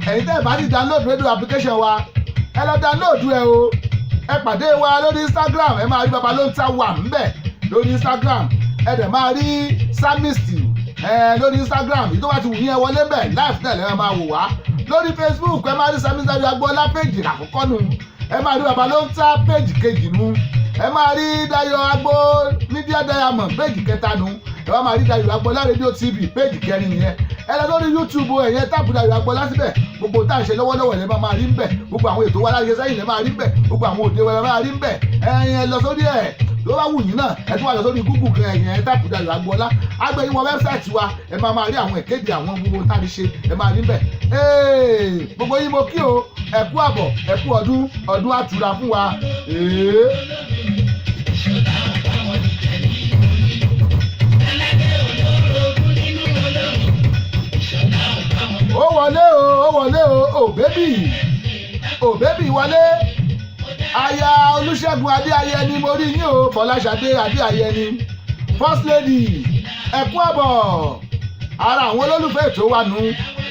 ẹ̀yin tẹ́ ẹ bá ti download rédíò application wa ẹ lọ download ẹ o ẹ pàdé wa lórí Instagram ẹ máa rí Babalóńtà wà ńbẹ̀ lórí Instagram ẹ dẹ̀ máa rí Psalmist lórí Instagram yìí tó bá ti wù yín ẹ wọlé bẹ̀ live tẹ̀lé ẹ máa wò wá lórí Facebook ẹ máa rí Psalmist Dayọ̀ Agbọ́lá péjì àkọ́kọ́ nu ẹ máa rí Babalóńtà péjì kejì nu ẹ máa rí Dayọ̀ Agbó Media Diamond péjì kẹta nu ẹ wá máa rí Dayọ̀ Agbọ́lá rédíò TV péjì kẹrin nìyẹn ẹ lọ lórí YouTube ẹ̀yẹn táàpù Dayọ̀ Agbọ́lá síbẹ̀ gbogbo tá à ń ṣe lọ́wọ́lọ́wọ́ lẹ́ máa rí ń bẹ̀ gbogbo àwọn ètò wa láyé sẹ́yìn lẹ́ máa rí ń bẹ̀ gbogbo àwọn òde wa lẹ́ máa rí ń bẹ̀ ẹ̀yẹn lọ sórí ẹ̀ ló bá wù yín náà ẹ tún wà lọ sórí Google kan ẹ̀yẹn táàpù Dayọ̀ Agbọ́lá agbẹ̀yìn wọn wẹ́bsáìtì wa ẹ máa rí àwọn ìkéde àwọn gbogbo tá a ti ṣe ẹ máa rí ń bẹ̀ gbogbo yín mo kí o ẹ kú àbọ̀ ẹ kú ọdún àtúrà fún wa. ó wọlé o bébì wọlé aya Olúṣẹ́gun Adéayẹni mo rí yín o Fọláṣadé Adéayẹni first lady ẹ kú àbọ̀ ara àwọn olólùfẹ́ ètò wa nù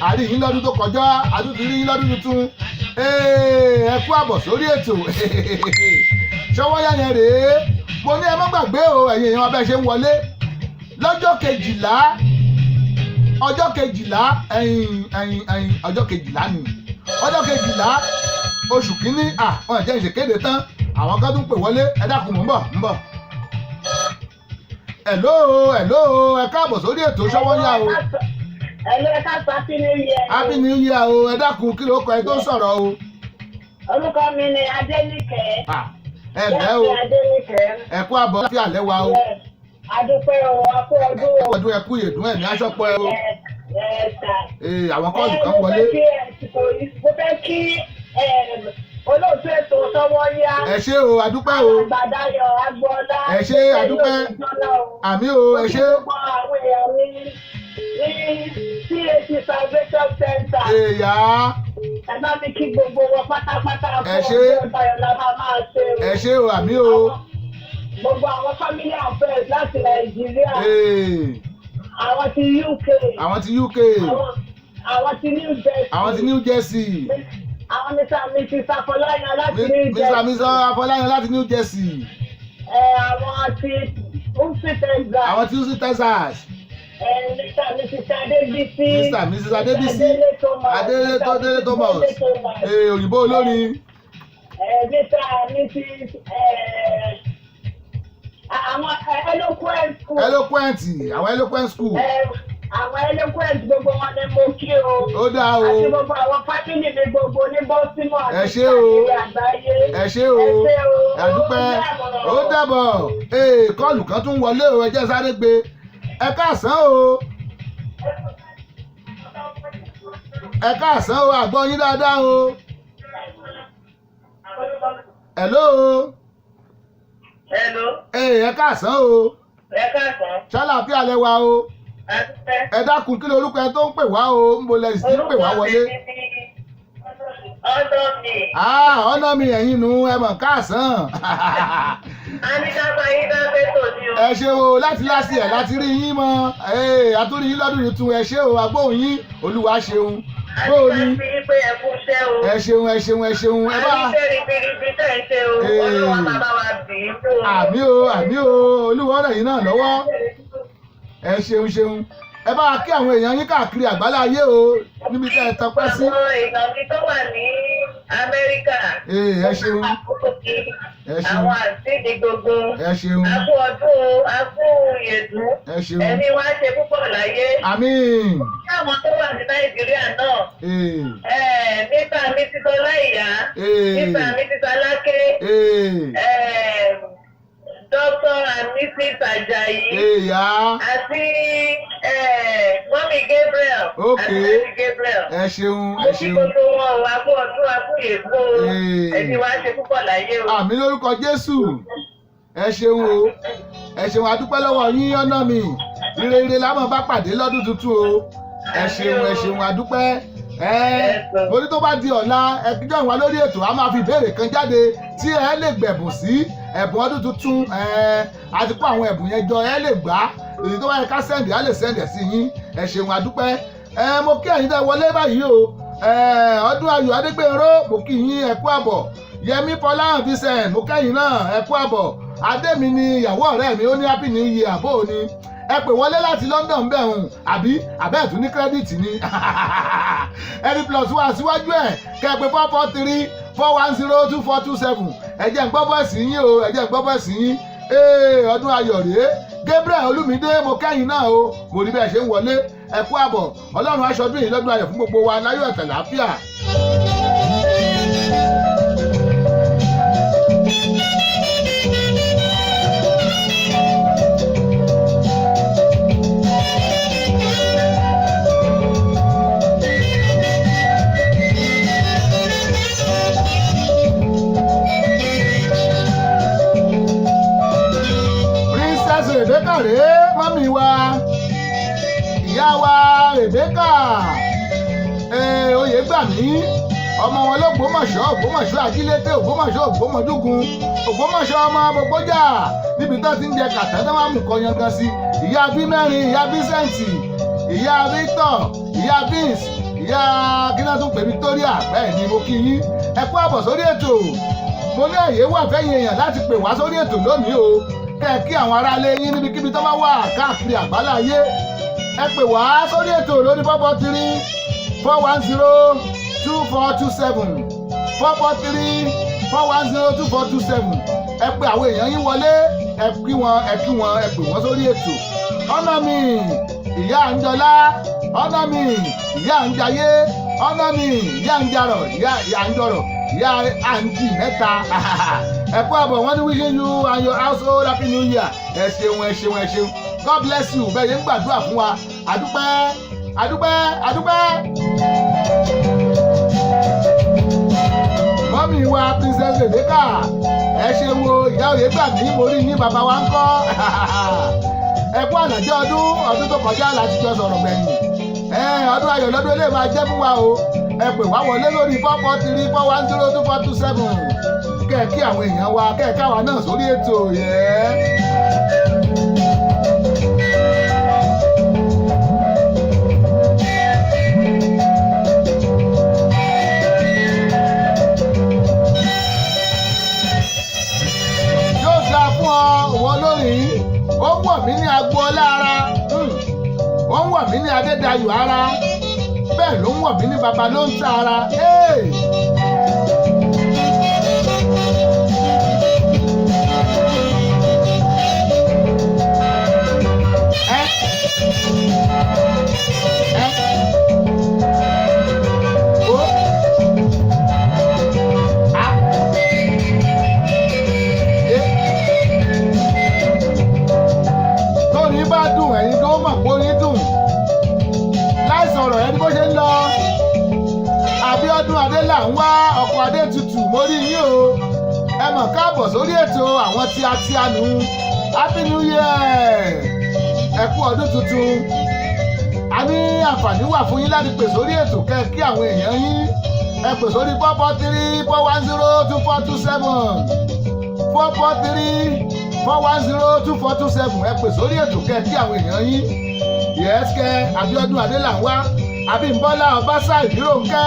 àrí yín lọ́dún tó kọjá àtúntì rí yín lọ́dún tuntun ẹ kú àbọ̀ sórí ètò Ṣọwọ́yá yẹn rèé mo ní ẹ má gbàgbé o ẹ̀yin èèyàn abẹ́ ṣe ń wọlé lọ́jọ́ kejìlá ọjọ́ kejìlá ni ọjọ́ kejìlá oṣù kínní wọn jẹ́ ìṣèkéde tán àwọn kan tún pè wọlé ẹ dákun mò ń bọ̀. hello ẹ káàbọ̀ sórí ètò Ṣọwọ́yá o. Hello, ẹ káàsán happy new year. happy new year o ẹ dákun kí ló kọ ẹ tó sọ̀rọ̀ o. Orúkọ mi ni Adéníkẹ́. ẹ lẹ́ o ẹ kú àbọ̀ láti àlẹ́ wa o. Adúpẹ́ o, a kú ọdún o. ọdún ẹ kú ìyèdún ẹ̀ ní aṣọ́pọ̀ ẹ o. àwọn kọ́ọ̀lù kan wọlé. mo fẹ́ kí olóòtú ètò Ṣọwọ́yá. ẹ ṣé o adúpẹ́ o. Dayọ̀ Agbọ́lá. ẹ ṣé adúpẹ́ àmì o ẹ ṣé. gbogbo àwọn èèyàn mi ní CAC Salvation Center. èèyà. ẹ bá mi kí gbogbo wọn pátápátá ẹ ṣé. fún ọjọ́ ìyọ̀lá máa ṣe o. ẹ ṣé o àmì o. gbogbo àwọn family and friends láti Nàìjíríà. àwọn ti UK. àwọn ti UK. àwọn ti New Jersey. àwọn ti New Jersey. àwọn Mrs. Afọláyan láti New Jersey. Mrs. Afọláyan láti New Jersey. àwọn ti Houston, Texas. àwọn ti Houston, Texas. Mrs. Adébísí. Mrs. Adébísí. Adélé Thomas. òyìnbó olórin. Mrs. àwọn Eloquent School. àwọn Eloquent School. àwọn Eloquent gbogbo wọn ni mo kí o. ó dáa o. àti gbogbo àwọn fámìlì mi gbogbo ní Baltimore. ẹ ṣé o. ẹ ṣé o. àdúpẹ́ ó dàbọ̀. kọ́ọ̀lù kan tún wọlé o ẹ jẹ́ sáré gbé ẹ káàsán o. ẹ káàsán o àgbọ̀ yín dáadáa o. hello. ẹ káàsán o. ṣàlàáfíà lẹ wà o. ẹ dákun kí lorúkọ ẹ tó ń pè wá o ń bolẹ̀ sí ń pè wá wọlé. ọ̀nà mi ẹ̀yin nu ẹ mọ̀ káàsán. ẹ ṣé o láti láti ẹ̀ láti rí yín mọ́ àtúrí yín lọ́dún yìí tún ẹ ṣé o agbóhùn yín olúwa ṣeun. bóòní iṣẹ́ o. ẹ ṣeun ẹ ṣeun ẹ ṣeun ẹ bá. àríṣẹ́ ribiribi tẹ̀ ń ṣe o. Ọlọ́run bàbá wa bì í fún o. àmì o àmì o olúwa rẹ̀ yín náà lọ́wọ́ ẹ ṣeun ṣeun ẹ bá kí àwọn èèyàn yín káàkiri àgbáláyé o níbi tẹ́ ẹ tọpẹ́ sí. àwọn èèyàn mi tó wà ní Amẹ́ríkà. ẹ ṣeun ẹ ṣeun àwọn àtìdí gbogbo. ẹ ṣeun akú ọdún akú ìyèdú. ẹ ṣeun ẹni wá ṣe púpọ̀ láyé. àmín. àwọn tó wà ní Nàìjíríà náà. nípa mi ti sọ láìyá. nípa mi ti sọ láké. Dr. and Mrs. Ajayi. Àti Mọ́mí Gabriel. Àti Mọ́mí Gabriel. Ẹ ṣeun ẹ Mo kí ṣeun. gbogbo wọn o, akú ọdún akú ègbó o. Ẹni wá ṣe púpọ̀ láyé o. Àmín lórúkọ Jésù. Ẹ ṣeun o. Ẹ ṣeun adúpẹ́ lọ́wọ́ yín ọ̀nà mi. Ire ire lámọ̀ bá pàdé lọ́dún tuntun o. Ẹ ṣeun adúpẹ́. Mo ní tó bá di ọ̀la ẹgbẹ́ wa lórí ètò a máa fi ìbéèrè kan jáde tí ẹ lè gbẹ̀bùn sí ẹ̀bùn ọdún tuntun àti kó àwọn ẹ̀bùn yẹn jọ ẹ lè gbà èyí tó bá yẹ ká sẹ́ndì á lè sẹ́ndì sí yín ẹ ṣeun adúpẹ́ mo kí ẹ̀yin tẹ́ wọlé báyìí o ọdún ayọ̀ adégbèrò mo kí yín ẹ kú àbọ̀ yẹmí fọláhàn vincent mo kẹ́yìn náà ẹ kú àbọ̀ adémi ni ìyàwó ọ̀rẹ́ mi ó ní happy new year àbó ni ẹ pè wọlé láti London bẹ́ẹ̀ hùn àbí àbẹ́ẹ̀tún ní kírẹ́dìtì ni ẹni plus one síwájú ẹ̀ kẹ́ ẹ pé 443-410-2427 ẹ jẹ́ n gbọ́ bọ́ọ̀sì yín o ẹ jẹ́ n gbọ́ bọ́ọ̀sì yín ọdún ayọ̀ rèé Gabriel Olúmídé mo kẹ́yìn náà o mo rí bẹ́ẹ̀ ṣe ń wọlé ẹ kú àbọ̀ Ọlọ́run aṣọdún yìí lọ́dún ayọ̀ fún gbogbo wa láyọ̀ àti àlàáfíà. Rebecca rèé mọ́mí wa ìyá wa Rebecca Oyègbàmí ọmọ wọn l'Ógbómọ̀ṣọ́ Ògbómọ̀ṣọ́ Ajílété Ògbómọ̀ṣọ́ Ògbómọdúgun Ògbómọ̀ṣọ́ ọmọ Gbogbojà níbi tó ti ń jẹ kàtà tó máa mú kọyan gan sí ìyá bí mẹ́rin ìyá Vincent ìyá Victor ìyá Vince ìyá kíná tún pè Victoria bẹ́ẹ̀ ni mo kí yín ẹ kú àbọ̀ sórí ètò mo ní àyè wà fẹ́yìn èèyàn láti pè wá sórí ètò lónìí o kẹ́ ẹ kí àwọn aráalé yín níbikíbi tó bá wà káàkiri àgbáláyé ẹ pè wá sórí ètò lórí 443-410-2427 443-410-2427 ẹ pè àwọn èèyàn yín wọlé ẹ kí wọn ẹ pè wọ́n sórí ètò ọ̀nà mi ìyá àǹjọlá ọ̀nà mi ìyá àǹjayé ọ̀nà mi ìyá àǹjarọ̀ ìyá àǹjọrọ̀ ìyá àǹjì mẹ́ta ẹ kú àbọ̀ wọ́n ní wishing you and your household happy new year ẹ ṣeun ẹ ṣeun ẹ ṣeun God bless you bẹ́ẹ̀ yẹn ń gbàdúrà fún wa àdúpẹ́ àdúpẹ́ àdúpẹ́. mọ́mí wa princess Rebecca ẹ ṣeun o ìyá Oyègbàmí mo rí yín bàbá wa ń kọ́ ẹ kú àlàjẹ́ ọdún tó kọjá láti jọ sọ̀rọ̀ gbẹ̀yìn ọdún ayọ̀ lọ́dún eléyìí máa jẹ́ fún wa o ẹ pè wá wọlé lórí 443-410-2427 kẹ́ ẹ kí àwọn èèyàn wa kẹ́ ẹ káwa náà sórí ètò yẹ́. yóò dáa fún ọ wọ lórí ó ń wọ̀ mí ní agboola ara ó ń wọ̀ mí ní Adédayọ̀ ara bẹ́ẹ̀ ló ń wọ̀ mí ní baba ló ń ta ara. tóní bá dùn ẹ̀yin tó mọ̀ pé orin dùn láìsàn ọ̀rọ̀ ẹni bó ṣe ń lọ Abíọ́dún Adélà ń wá ọkọ̀ Adétutù mo rí yín o ẹ mọ̀ káàbọ̀ sórí ètò àwọn tí a ti ànú happy new year ẹ kú ọdún tuntun a ní àǹfààní wà fún yín láti pè sórí ètò kẹ́ kí àwọn èèyàn yín ẹ pè sórí 443-410-2427 443-410-2427 ẹ pè sórí ètò kẹ́ kí àwọn èèyàn yín yẹ́sìkẹ́ Abíọ́dún Adélà ń wá Abímbọ́lá Ọbásá Ìdíròǹkẹ́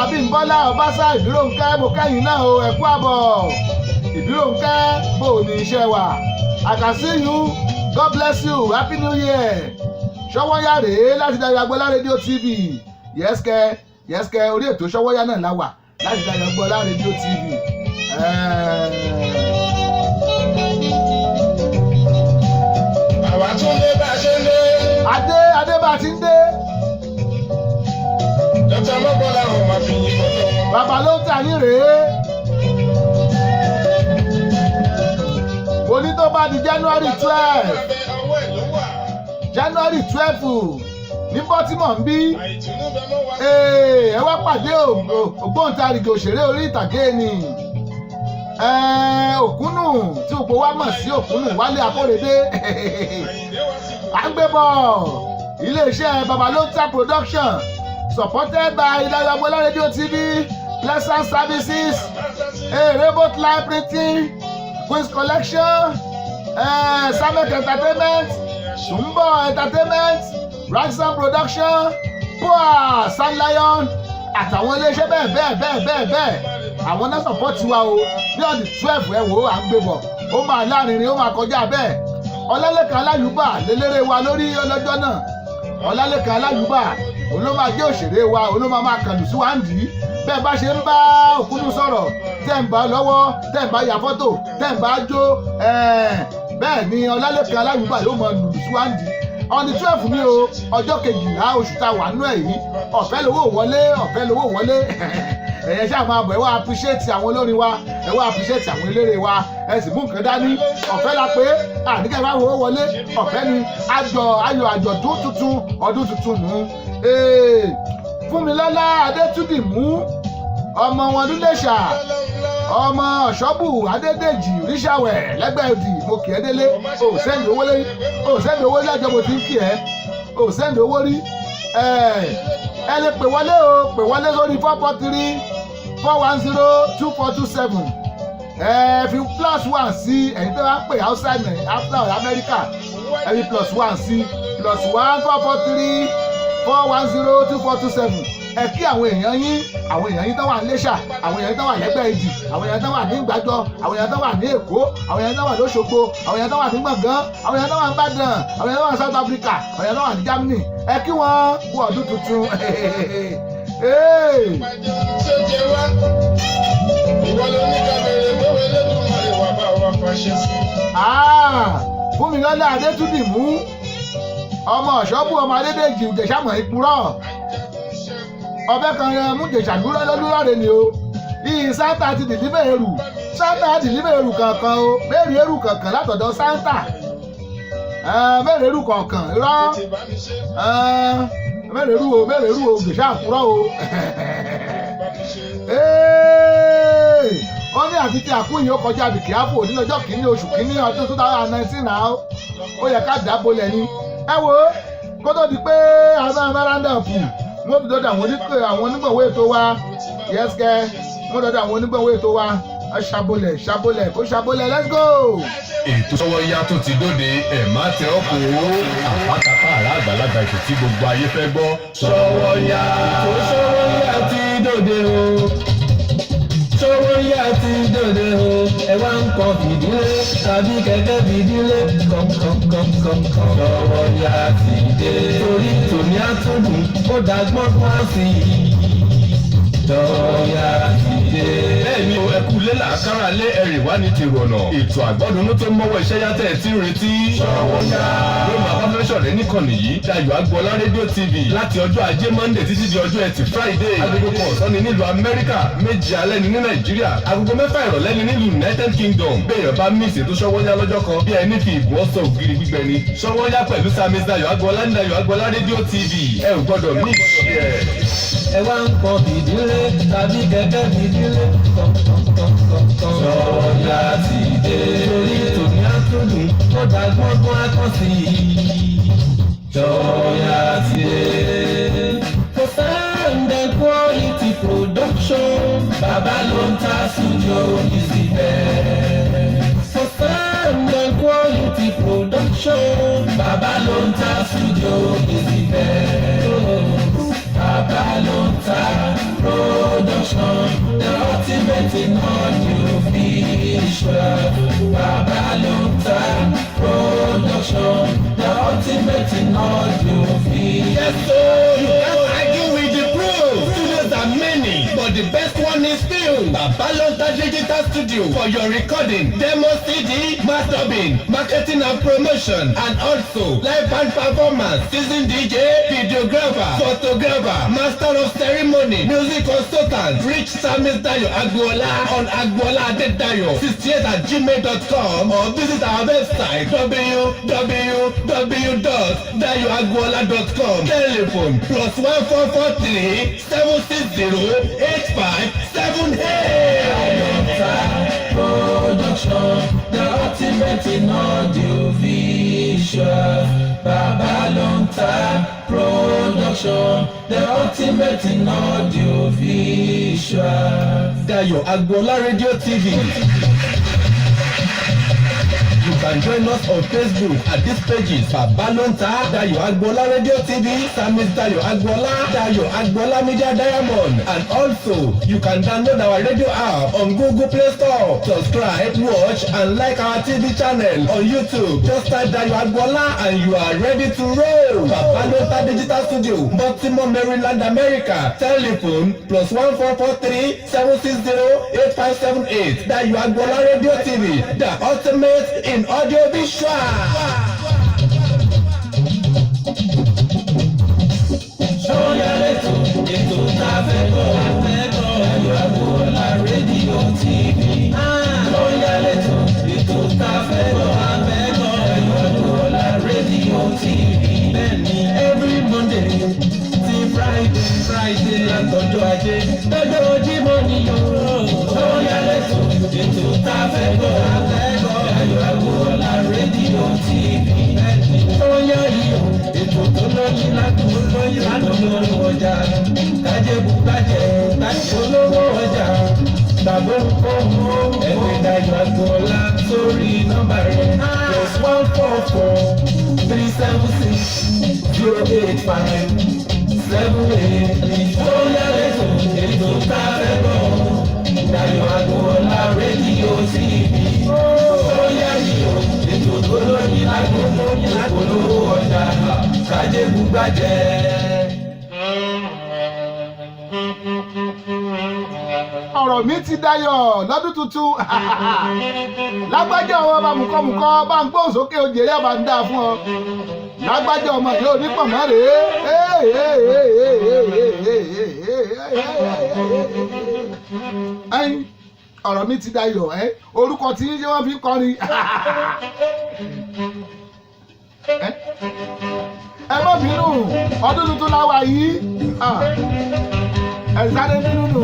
Abímbọ́lá Ọbásá Ìbírónkẹ́ mo kẹ́yìn náà o ẹ kú àbọ̀ Ìbírónkẹ́ bò ní iṣẹ́ wa I can see you God bless you Happy New Year Ṣọ́wọ́nyá rèé láti Dayọ̀ Agbọ́lá rédíò TV yẹ́sìkẹ́ orí ètò Ṣọ́wọ́nyá náà la wà láti Dayọ̀ Agbọ́lá rédíò TV. àwa tún lé bá a ṣe ń lé. Adé bá ti ń dé. Dr. Mọ́kànlá ọ̀hún máa fi yín fọ́tọ̀ wọn. Bàbá ló ń tà yín rèé. Mo ní tó bá di January 12. ọwọ́ ẹ̀ ló wà. January 12 ní Baltimore ń bí. àìtùnú bẹ mọ́ wá. Ẹ wá pàdé ògbóǹtarìgì òṣèré orí ìtàgé ni. Òkúnnù tí òpó wa mọ̀ sí Òkúnnù Wálé Akóredé. àyìndé wá sí ìlú. À ń gbé bọ̀ iléeṣẹ́ Babalonta production supported by Dayọ̀ Agbọ́lá Radio TV, Pleasant Services, Robot Line Printing, Queen's Collection, Samek Entertainment, Sumbo Entertainment, Ransom Production, Poa Sun Lion àtàwọn iléeṣẹ́ bẹ́ẹ̀ àwọn náà support wa o ní on the 12 ẹ wò ó à ń gbé bọ̀ ó máa lárinrin ó máa kọjá bẹ́ẹ̀. Ọlálẹ́kan Aláyùbá lélẹ́rẹ́ wa lórí ọlọ́jọ́ náà Ọlálẹ́kan Aláyùbá òun ló máa jẹ́ òṣèré wa òun ló máa kàlù sí wa ń dì í bẹ́ẹ̀ bá ṣe ń bá Òkúnnù sọ̀rọ̀ tẹ́ ń bá lọ́wọ́ tẹ́ ń bá ya fọ́tò tẹ́ ń bá jó bẹ́ẹ̀ ni Ọlálẹ́kan Aláyùbá yóò máa lùlù sí wa ń dì í on the 12 ní o ọjọ́ 12 oṣù tá a wà nú ẹ̀ yìí ọ̀fẹ́ lówó wọlé ẹ̀yẹ ṣáà máa bọ̀ ẹ wá appreciate àwọn olórin wa ẹ wá appreciate àwọn eléré wa ẹ sì mú nǹkan dání ọ̀fẹ́ la pé àdìgẹ́ bá wọ́wọ́ wọlé ọ̀fẹ́ ni ayọ̀ àjọ̀dún tuntun ọdún tuntun nù. Fúnmilọ́lá Adétúndìmú ọmọ wọn Lúlẹ̀ṣà ọmọ Ọ̀ṣọ́bù Adédèjì Ríṣàwẹ̀ lẹ́gbẹ̀ẹ́ òdì mo kì í délé o sẹ́ndì owó lẹ́jọ́ mo ti ń kì ẹ́ o sẹ́ndì owó rí ẹ lè pè wọlé sórí 443-410-2427 fi +1 sí ẹ̀yin tó bá ń pè outside America ẹ fi +1 sí +1 443-410-2427 ẹ kí àwọn èèyàn yín tó wà ní Iléṣà àwọn èèyàn tó wà lẹ́gbẹ̀ẹ́ Ìdì àwọn èèyàn tó wà ní Ìgbàjọ àwọn èèyàn tó wà ní Èkó àwọn èèyàn tó wà lóṣogbo àwọn èèyàn tó wà ní Gbọ̀ngán àwọn èèyàn tó wà ní Ìbàdàn àwọn èèyàn tó wà ní South Africa àwọn èèyàn tó wà ní Germany ẹ kí wọ́n kú ọdún tuntun. ṣé jẹ wá ìwọ ló ní ká bèrè gbówó Elédùmarè wà bá wa fàṣẹ sí. Fúnmilọ́lá Adétúndìmú ọmọ Ọ̀ṣọ́bù ọmọ Adédèjì Ìjẹ̀ṣàmọ̀ ìpurọ́ ọbẹ̀ kan mú Ìjẹ̀ṣà lúrọ́ rẹ̀ ni o iyì Santa ti dìlíbẹ̀ èrù Santa dìlíbẹ̀ èrù kankan o mẹ́rin èrù kankan látọ̀dọ̀ Santa mẹ́rin èrù kankan irọ́ mẹ́rin èrù o Ìjẹ̀ṣà àkúrọ́ o wọ́n ní àti tí àkúyìn ó kọjá bìkíáfò ní ọjọ́ kìíní oṣù kìíní ọdún 2019 náà ó yẹ ká dábòlẹ̀ ni ẹ wo kó tó di pé amárándàpù wọ́n ti dọ́dọ̀ àwọn onígbọ̀wé ètò wa yẹ́sìkẹ́ wọ́n dọ́dọ̀ àwọn onígbọ̀wé ètò wa ṣàbọ̀lẹ̀ kó ṣàbọ̀lẹ̀ let's go. ètò Ṣọ́wọ́nyá tó ti dóde ẹ̀ má tẹ ọkọ̀ owó àpátápá àrà àgbàlagbà ètò tí gbogbo ayé fẹ́ gbọ́. Ṣọ́wọ́nyá Ṣọ́wọ́nyá ti dòde o Ṣọ́wọ́nyá ti dòde o ẹ wá ń kọ fìdílé tàbí kẹ̀kẹ́ fìdílé kọ̀ǹkọ̀ǹkọ̀ǹkọ̀ Ṣọ́wọ́nyá ti dé torí tòní àtúndùn ó dàgbọ́n fún àsì Ṣọ́wọ́nyá ti dé. bẹ́ẹ̀ni o ẹkú lé làákàrà lé ẹrìn wá ní tèrò ọ̀nà ètò àgbọ́dúnú tó mọ́wọ́ iṣẹ́ yàtọ̀ ẹ̀ tí ń retí. Ṣọ́wọ́nyá ló máa bá fẹ́ ṣọ̀rẹ́ níkànnì yìí Dayọ̀ Agbọ́lá rédíò TV láti ọjọ́ ajé Monday títí di ọjọ́ ẹtì Friday agogo kan ọ̀sán ni nílùú Amẹ́ríkà 7 alẹ́ ni ní Nàìjíríà agogo 6 ìrọ̀lẹ́ ni nílùú United Kingdom béèyàn bá mí ìṣètò Ṣọ́wọ́nyá lọ́jọ́ kan bí ẹni fi ìgún ọ̀sọ̀ ògiri gbígbẹ ni Ṣọ́wọ́nyá pẹ̀lú Sami Dayọ̀ Agbọ́lá ní Dayọ̀ Agbọ́lá rédíò TV ẹ ò gbọ́dọ̀ mí ìṣe ẹ̀. ẹ wá ń kọ fìdílé tàbí kẹ̀kẹ́ fìdílé kọ̀ǹkọ̀ǹkọ̀ǹkọ̀ Ṣọ́wọ́nyá ti dé torí tòní àtúndùn ó dàgbọ́n fún àkọsí Ṣọ́wọ́nyá ti dé. For sound and quality production Babalonta Studio is the best. For sound and quality production Babalonta Studio is the best. Babalonta Production. ultimate in audiovisual. Babalonta Production, the ultimate in audiovisual. Yes, so you can't argue with the proof. Studios are many, but the best one is still Babalonta Digital Studio for your recording, demo CD, mastering, marketing and promotion, and also live band performance, seasoned DJ, videographer, photographer, master of ceremony, music consultant. Reach Samis Dayo Agboola on agboola68@gmail.com or visit our website www.dayoagboola.com. Telephone +1443 760 8578. Production, the ultimate in audiovisual. Babalonta Production, the ultimate in audiovisual. Dayo Agboola Radio TV. You can join us on Facebook at these pages: Babalonta, Dayo Agboola Radio TV, Samis Dayo Agboola, Dayo Agboola Media Diamond, and also you can download our radio app on Google Play Store. Subscribe, watch, and like our TV channel on YouTube. Just type Dayo Agboola and you are ready to roll. Babalonta Digital Studio, Baltimore, Maryland, America. Telephone +1443 760 8578. Dayo Agboola Radio TV, the ultimate in audio visual. Sọ́yà lẹ́tọ̀ ètò tá a fẹ́ gbọ́ Dayo Agboola rédíò TV. Sọ́yà lẹ́tọ̀ ètò tá a fẹ́ gbọ́ Dayo Agboola rédíò TV. Bẹ́ẹ̀ni every Monday ti Friday látọjọ́ Ajé lọ́jọ́ Jímọ̀ ni yóò. Sọ́yà lẹ́tọ̀ ètò tá a fẹ́ gbọ́ Dayo Agboola rédíò TV. Sọ́yà yìí ètò tó lóyún látọ̀lọ́ ọjà kájẹ́bù kájẹ́ olówó ọjà tàbí ohun ẹ̀wẹ̀ Dayo Agboola sórí nọ́mbà rẹ̀ +144 376 085 78. Sọ́yà lẹ́tọ̀ ètò tá a fẹ́ gbọ́ Dayo Agboola rédíò TV. Sọ́yà yìí ètò tó lóyún látọ̀lọ́ ọjà kájẹ́bù kájẹ́. ọ̀rọ̀ mi ti dayọ̀ lọ́dún tuntun lágbájá ọmọ bá mùkọ́mùkọ́ bá ń gbóhùn sókè òjèrè ọba ń dá fún ọ lágbájá ọmọ yìí ò ní pọ̀ mọ́ rèé. ọ̀rọ̀ mi ti dayọ̀ orúkọ tí ṣé wọ́n fi ń kọrin. ẹ má bínú ọdún tuntun láwa yìí ẹ sáré bínú nù.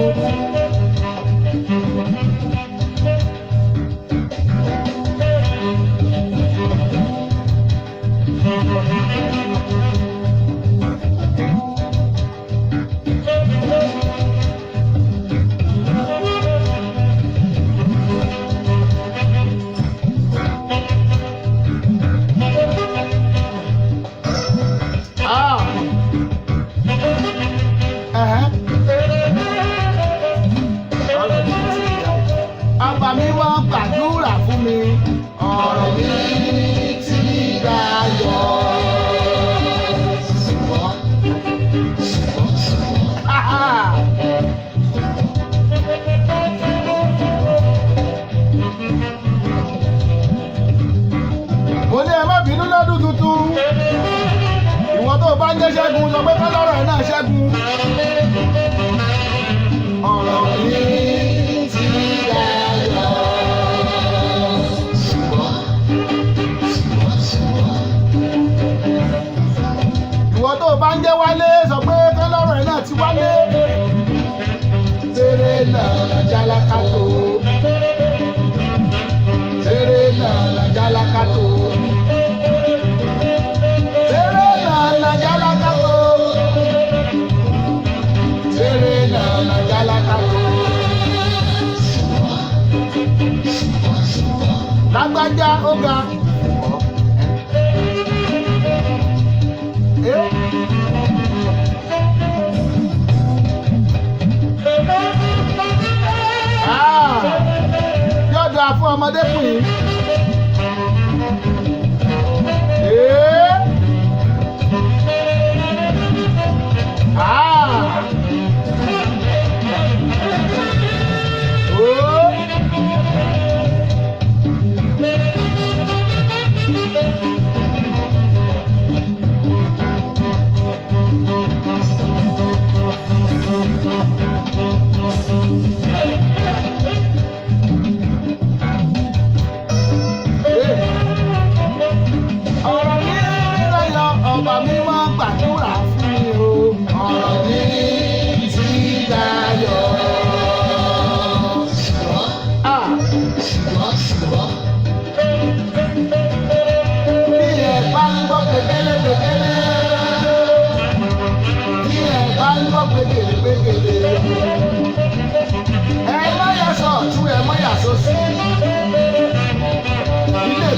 Bàbá mi wá gbàdúrà fún mi, ọ̀rọ̀ mi ti dayọ̀. Mo ní ẹ má bínú lọ́dún tuntun, ìwọ tó bá ń jẹ́ Ṣẹ́gun sọ pé kọ́lọ́rọ̀ ẹ̀ náà Ṣẹ́gun. Ọ̀rọ̀ mi ti dayọ̀. Ìwọ tó bá ń jẹ́ Wálé sọ pé kọ́lọ́rọ̀ ẹ̀ náà ti wálé. Tèrè náà jálákàtó. Tèrè náà jálákàtó. Tèrè náà jálákàtó. Tèrè náà jálákàtó. Lágbájá ó ga. ọmọdékùnrin.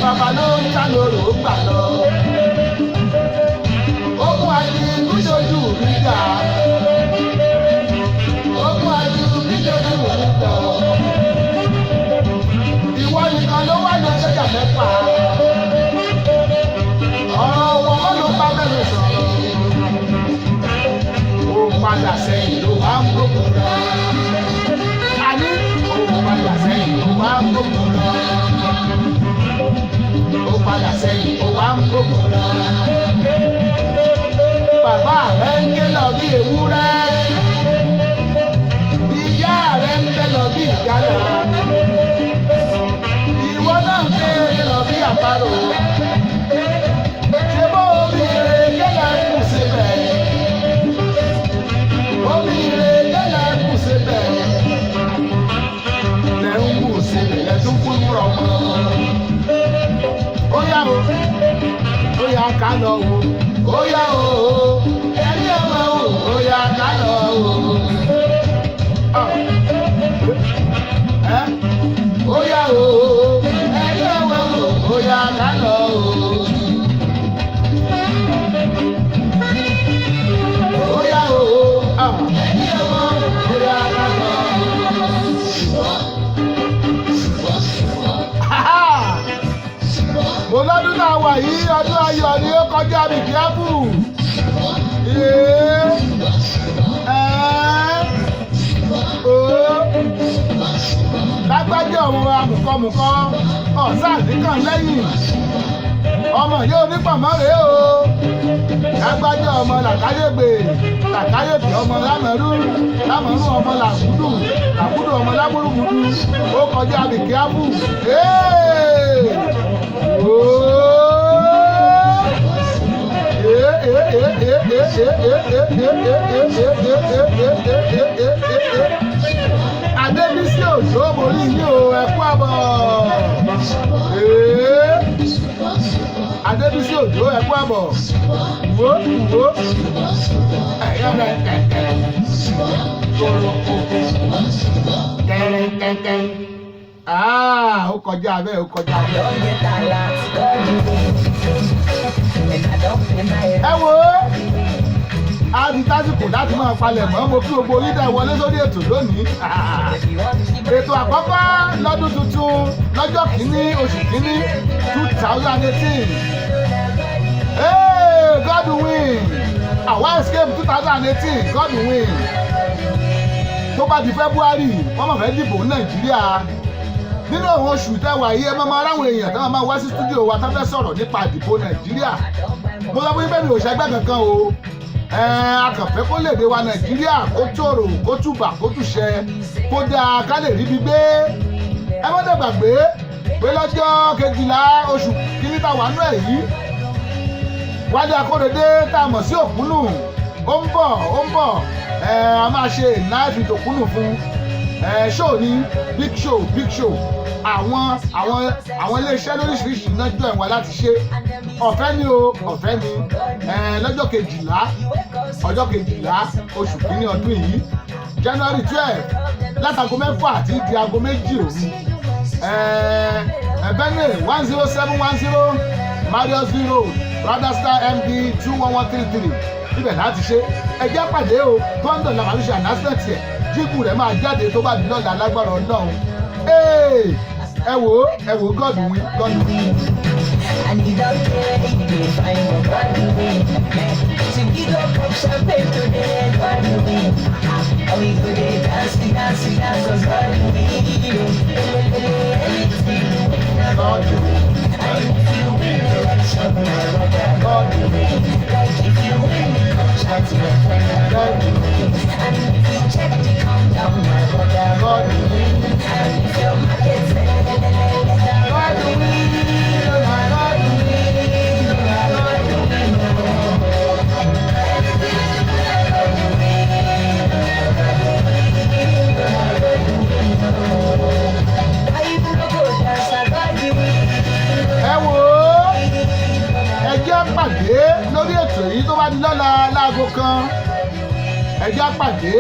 Bàbá ló ń ká lóró gbà lọ. Ogun àdìgún dojú mi jà. Ogun àdìgún dojú mi jà. Ìwọ nìkan ló wá lọ sọ́jà mẹ́fà. Ọ̀rọ̀ wọn ló bá bẹ̀rẹ̀ sọ̀rọ̀. Ó padà sẹ́yìn ló wá ń gbógun lọ. Àní ó padà sẹ́yìn ló wá ń gbógun lọ. Ó padà sẹ́yìn ó wá ń gbógun lọ. Bàbá rẹ̀ ń ké lọ bí ewúrẹ́. Ìyá rẹ̀ ń ké lọ bí ìjálá. Ìwọ náà ń ké lọ bí àparò. Ṣé bó omi rẹ̀ kẹ́lá ń kù síbẹ̀? Omi rẹ̀ kẹ́lá ń kù síbẹ̀. Lẹ́ ń kù síbẹ̀ lẹ́ tún kú rọ̀ mọ́. Óyá o, óyá ká lọ o, óyá o, ẹni ọmọ o, óyá ká lọ o. Óyá o, ẹni ọmọ o, óyá ká lọ o. Óyá o, ẹni ọmọ o, óyá ká lọ o. Mo lọ́dún náà wà yìí ọdún ayọ̀ ni ó kọjá mi kí á bù. Lágbájá ọmọ amùkọ́mùkọ́ ọ̀sáàdì kan lẹ́yìn. Ọmọ yóò ní pọ̀mọ́ rèé o. Lágbájá ọmọ làkáyégbè làkáyégbè ọmọ lámẹ̀rú lámẹ̀rú ọmọ làkúdù làkúdù ọmọ lábúrúkúdù ó kọjá mi kí á bù. Adébísí Òjó mo rí yín o ẹ kú àbọ̀. Adébísí Òjó ẹ kú àbọ̀. Wo ẹ̀yọ́ rẹ̀ kẹ̀kẹ́ kóró kókó kẹ́rẹ́kẹ́kẹ́. Ó kọjá bẹ́ẹ̀ ó kọjá bẹ́ẹ̀. Ẹ wo a ti tásìkò láti máa palẹ̀ mọ́ mo kí gbogbo yín dá wọlé sórí ètò lónìí. Ètò àkọ́kọ́ lọ́dún tuntun lọ́jọ́ kìíní oṣù kìíní 2018. God win! Àwa escape 2018 God win! Tó bá di February wọ́n máa fẹ́ dìbò ní Nàìjíríà. Nínú àwọn oṣù tẹ́wà yìí ẹ máa ráwọn èèyàn táwọn máa wá sí stúdíò wa tá fẹ́ sọ̀rọ̀ nípa ìdìbò Nàìjíríà. Mo sọ fún yín bẹ́ẹ̀ mi ò ṣẹgbẹ́ kankan o. Akànfẹ́ kó lè dé wa Nàìjíríà kó tòrò kó tùbà kó tùṣẹ kó dáa ká lè ríbi gbé. Ẹ má dẹ̀ gbàgbé pé lọ́jọ́ 12 oṣù kìíní tá wà nú ẹ̀ yìí Wálé Akóredé tá a mọ̀ sí Òkúnnù ó ń bọ̀ a máa ṣe náà fi tòkúnnù fún show ní big show àwọn iléeṣẹ́ lóríṣiríṣi náà jọ ìwà láti ṣe ọ̀fẹ́ ni lọ́jọ́ 12 oṣù kìíní ọdún yìí January 12 látago 6 àti di aago 2 òru Benue 10710 Mariusville Road Radastar MD 21133 ibẹ̀ láti ṣe ẹjẹ́ pàdé o London làbàlùṣe announcement yẹ jígù rẹ̀ máa jáde tó bá di lọ́la lágbára Ọlọ́run ẹ wò God win. And you don't care if you find a God win. So you go pop champagne today, God win. And we go there dance, cause God win. Anything God win. And if you win the election, my brother, God win. Like if you win the contract, my friend, God win. And if you check the countdown, my brother, God win. And if your market's God win. Ẹ wò ó ẹ jẹ́ pàdé lórí ètò yìí tó bá di lọ́la láago kan ẹ jẹ́ pàdé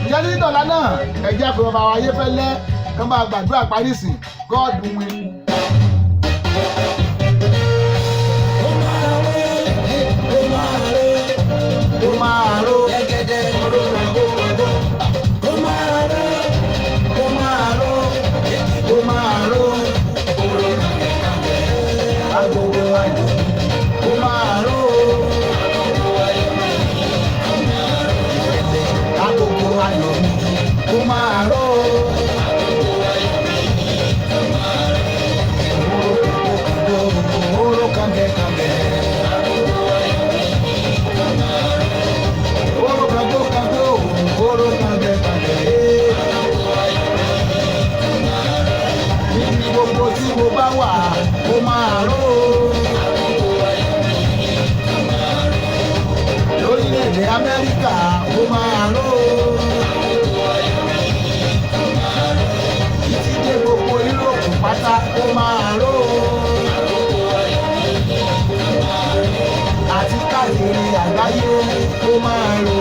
ìjẹ́ ní dọ̀là náà ẹ jẹ́ pé bàbá wa Ayéfẹ́lẹ́ kán bá gbàdúrà parí sí God win. Ó máa ró gẹ́gẹ́dẹ́ ó máa ró agogo ayọ̀ ó máa ró agogo ayọ̀ ó máa ró oró kàngẹ́kàngẹ́ oró kàngó oró kàngẹ́kàngẹ́. Níbi gbogbo tí mo bá wà ó máa ró. Lórílẹ̀-èdè Amẹ́ríkà ó máa ró. Títí dé gbogbo Yúróòpù pátá ó máa ró. Àti káàkiri àgbáyé ó máa ró.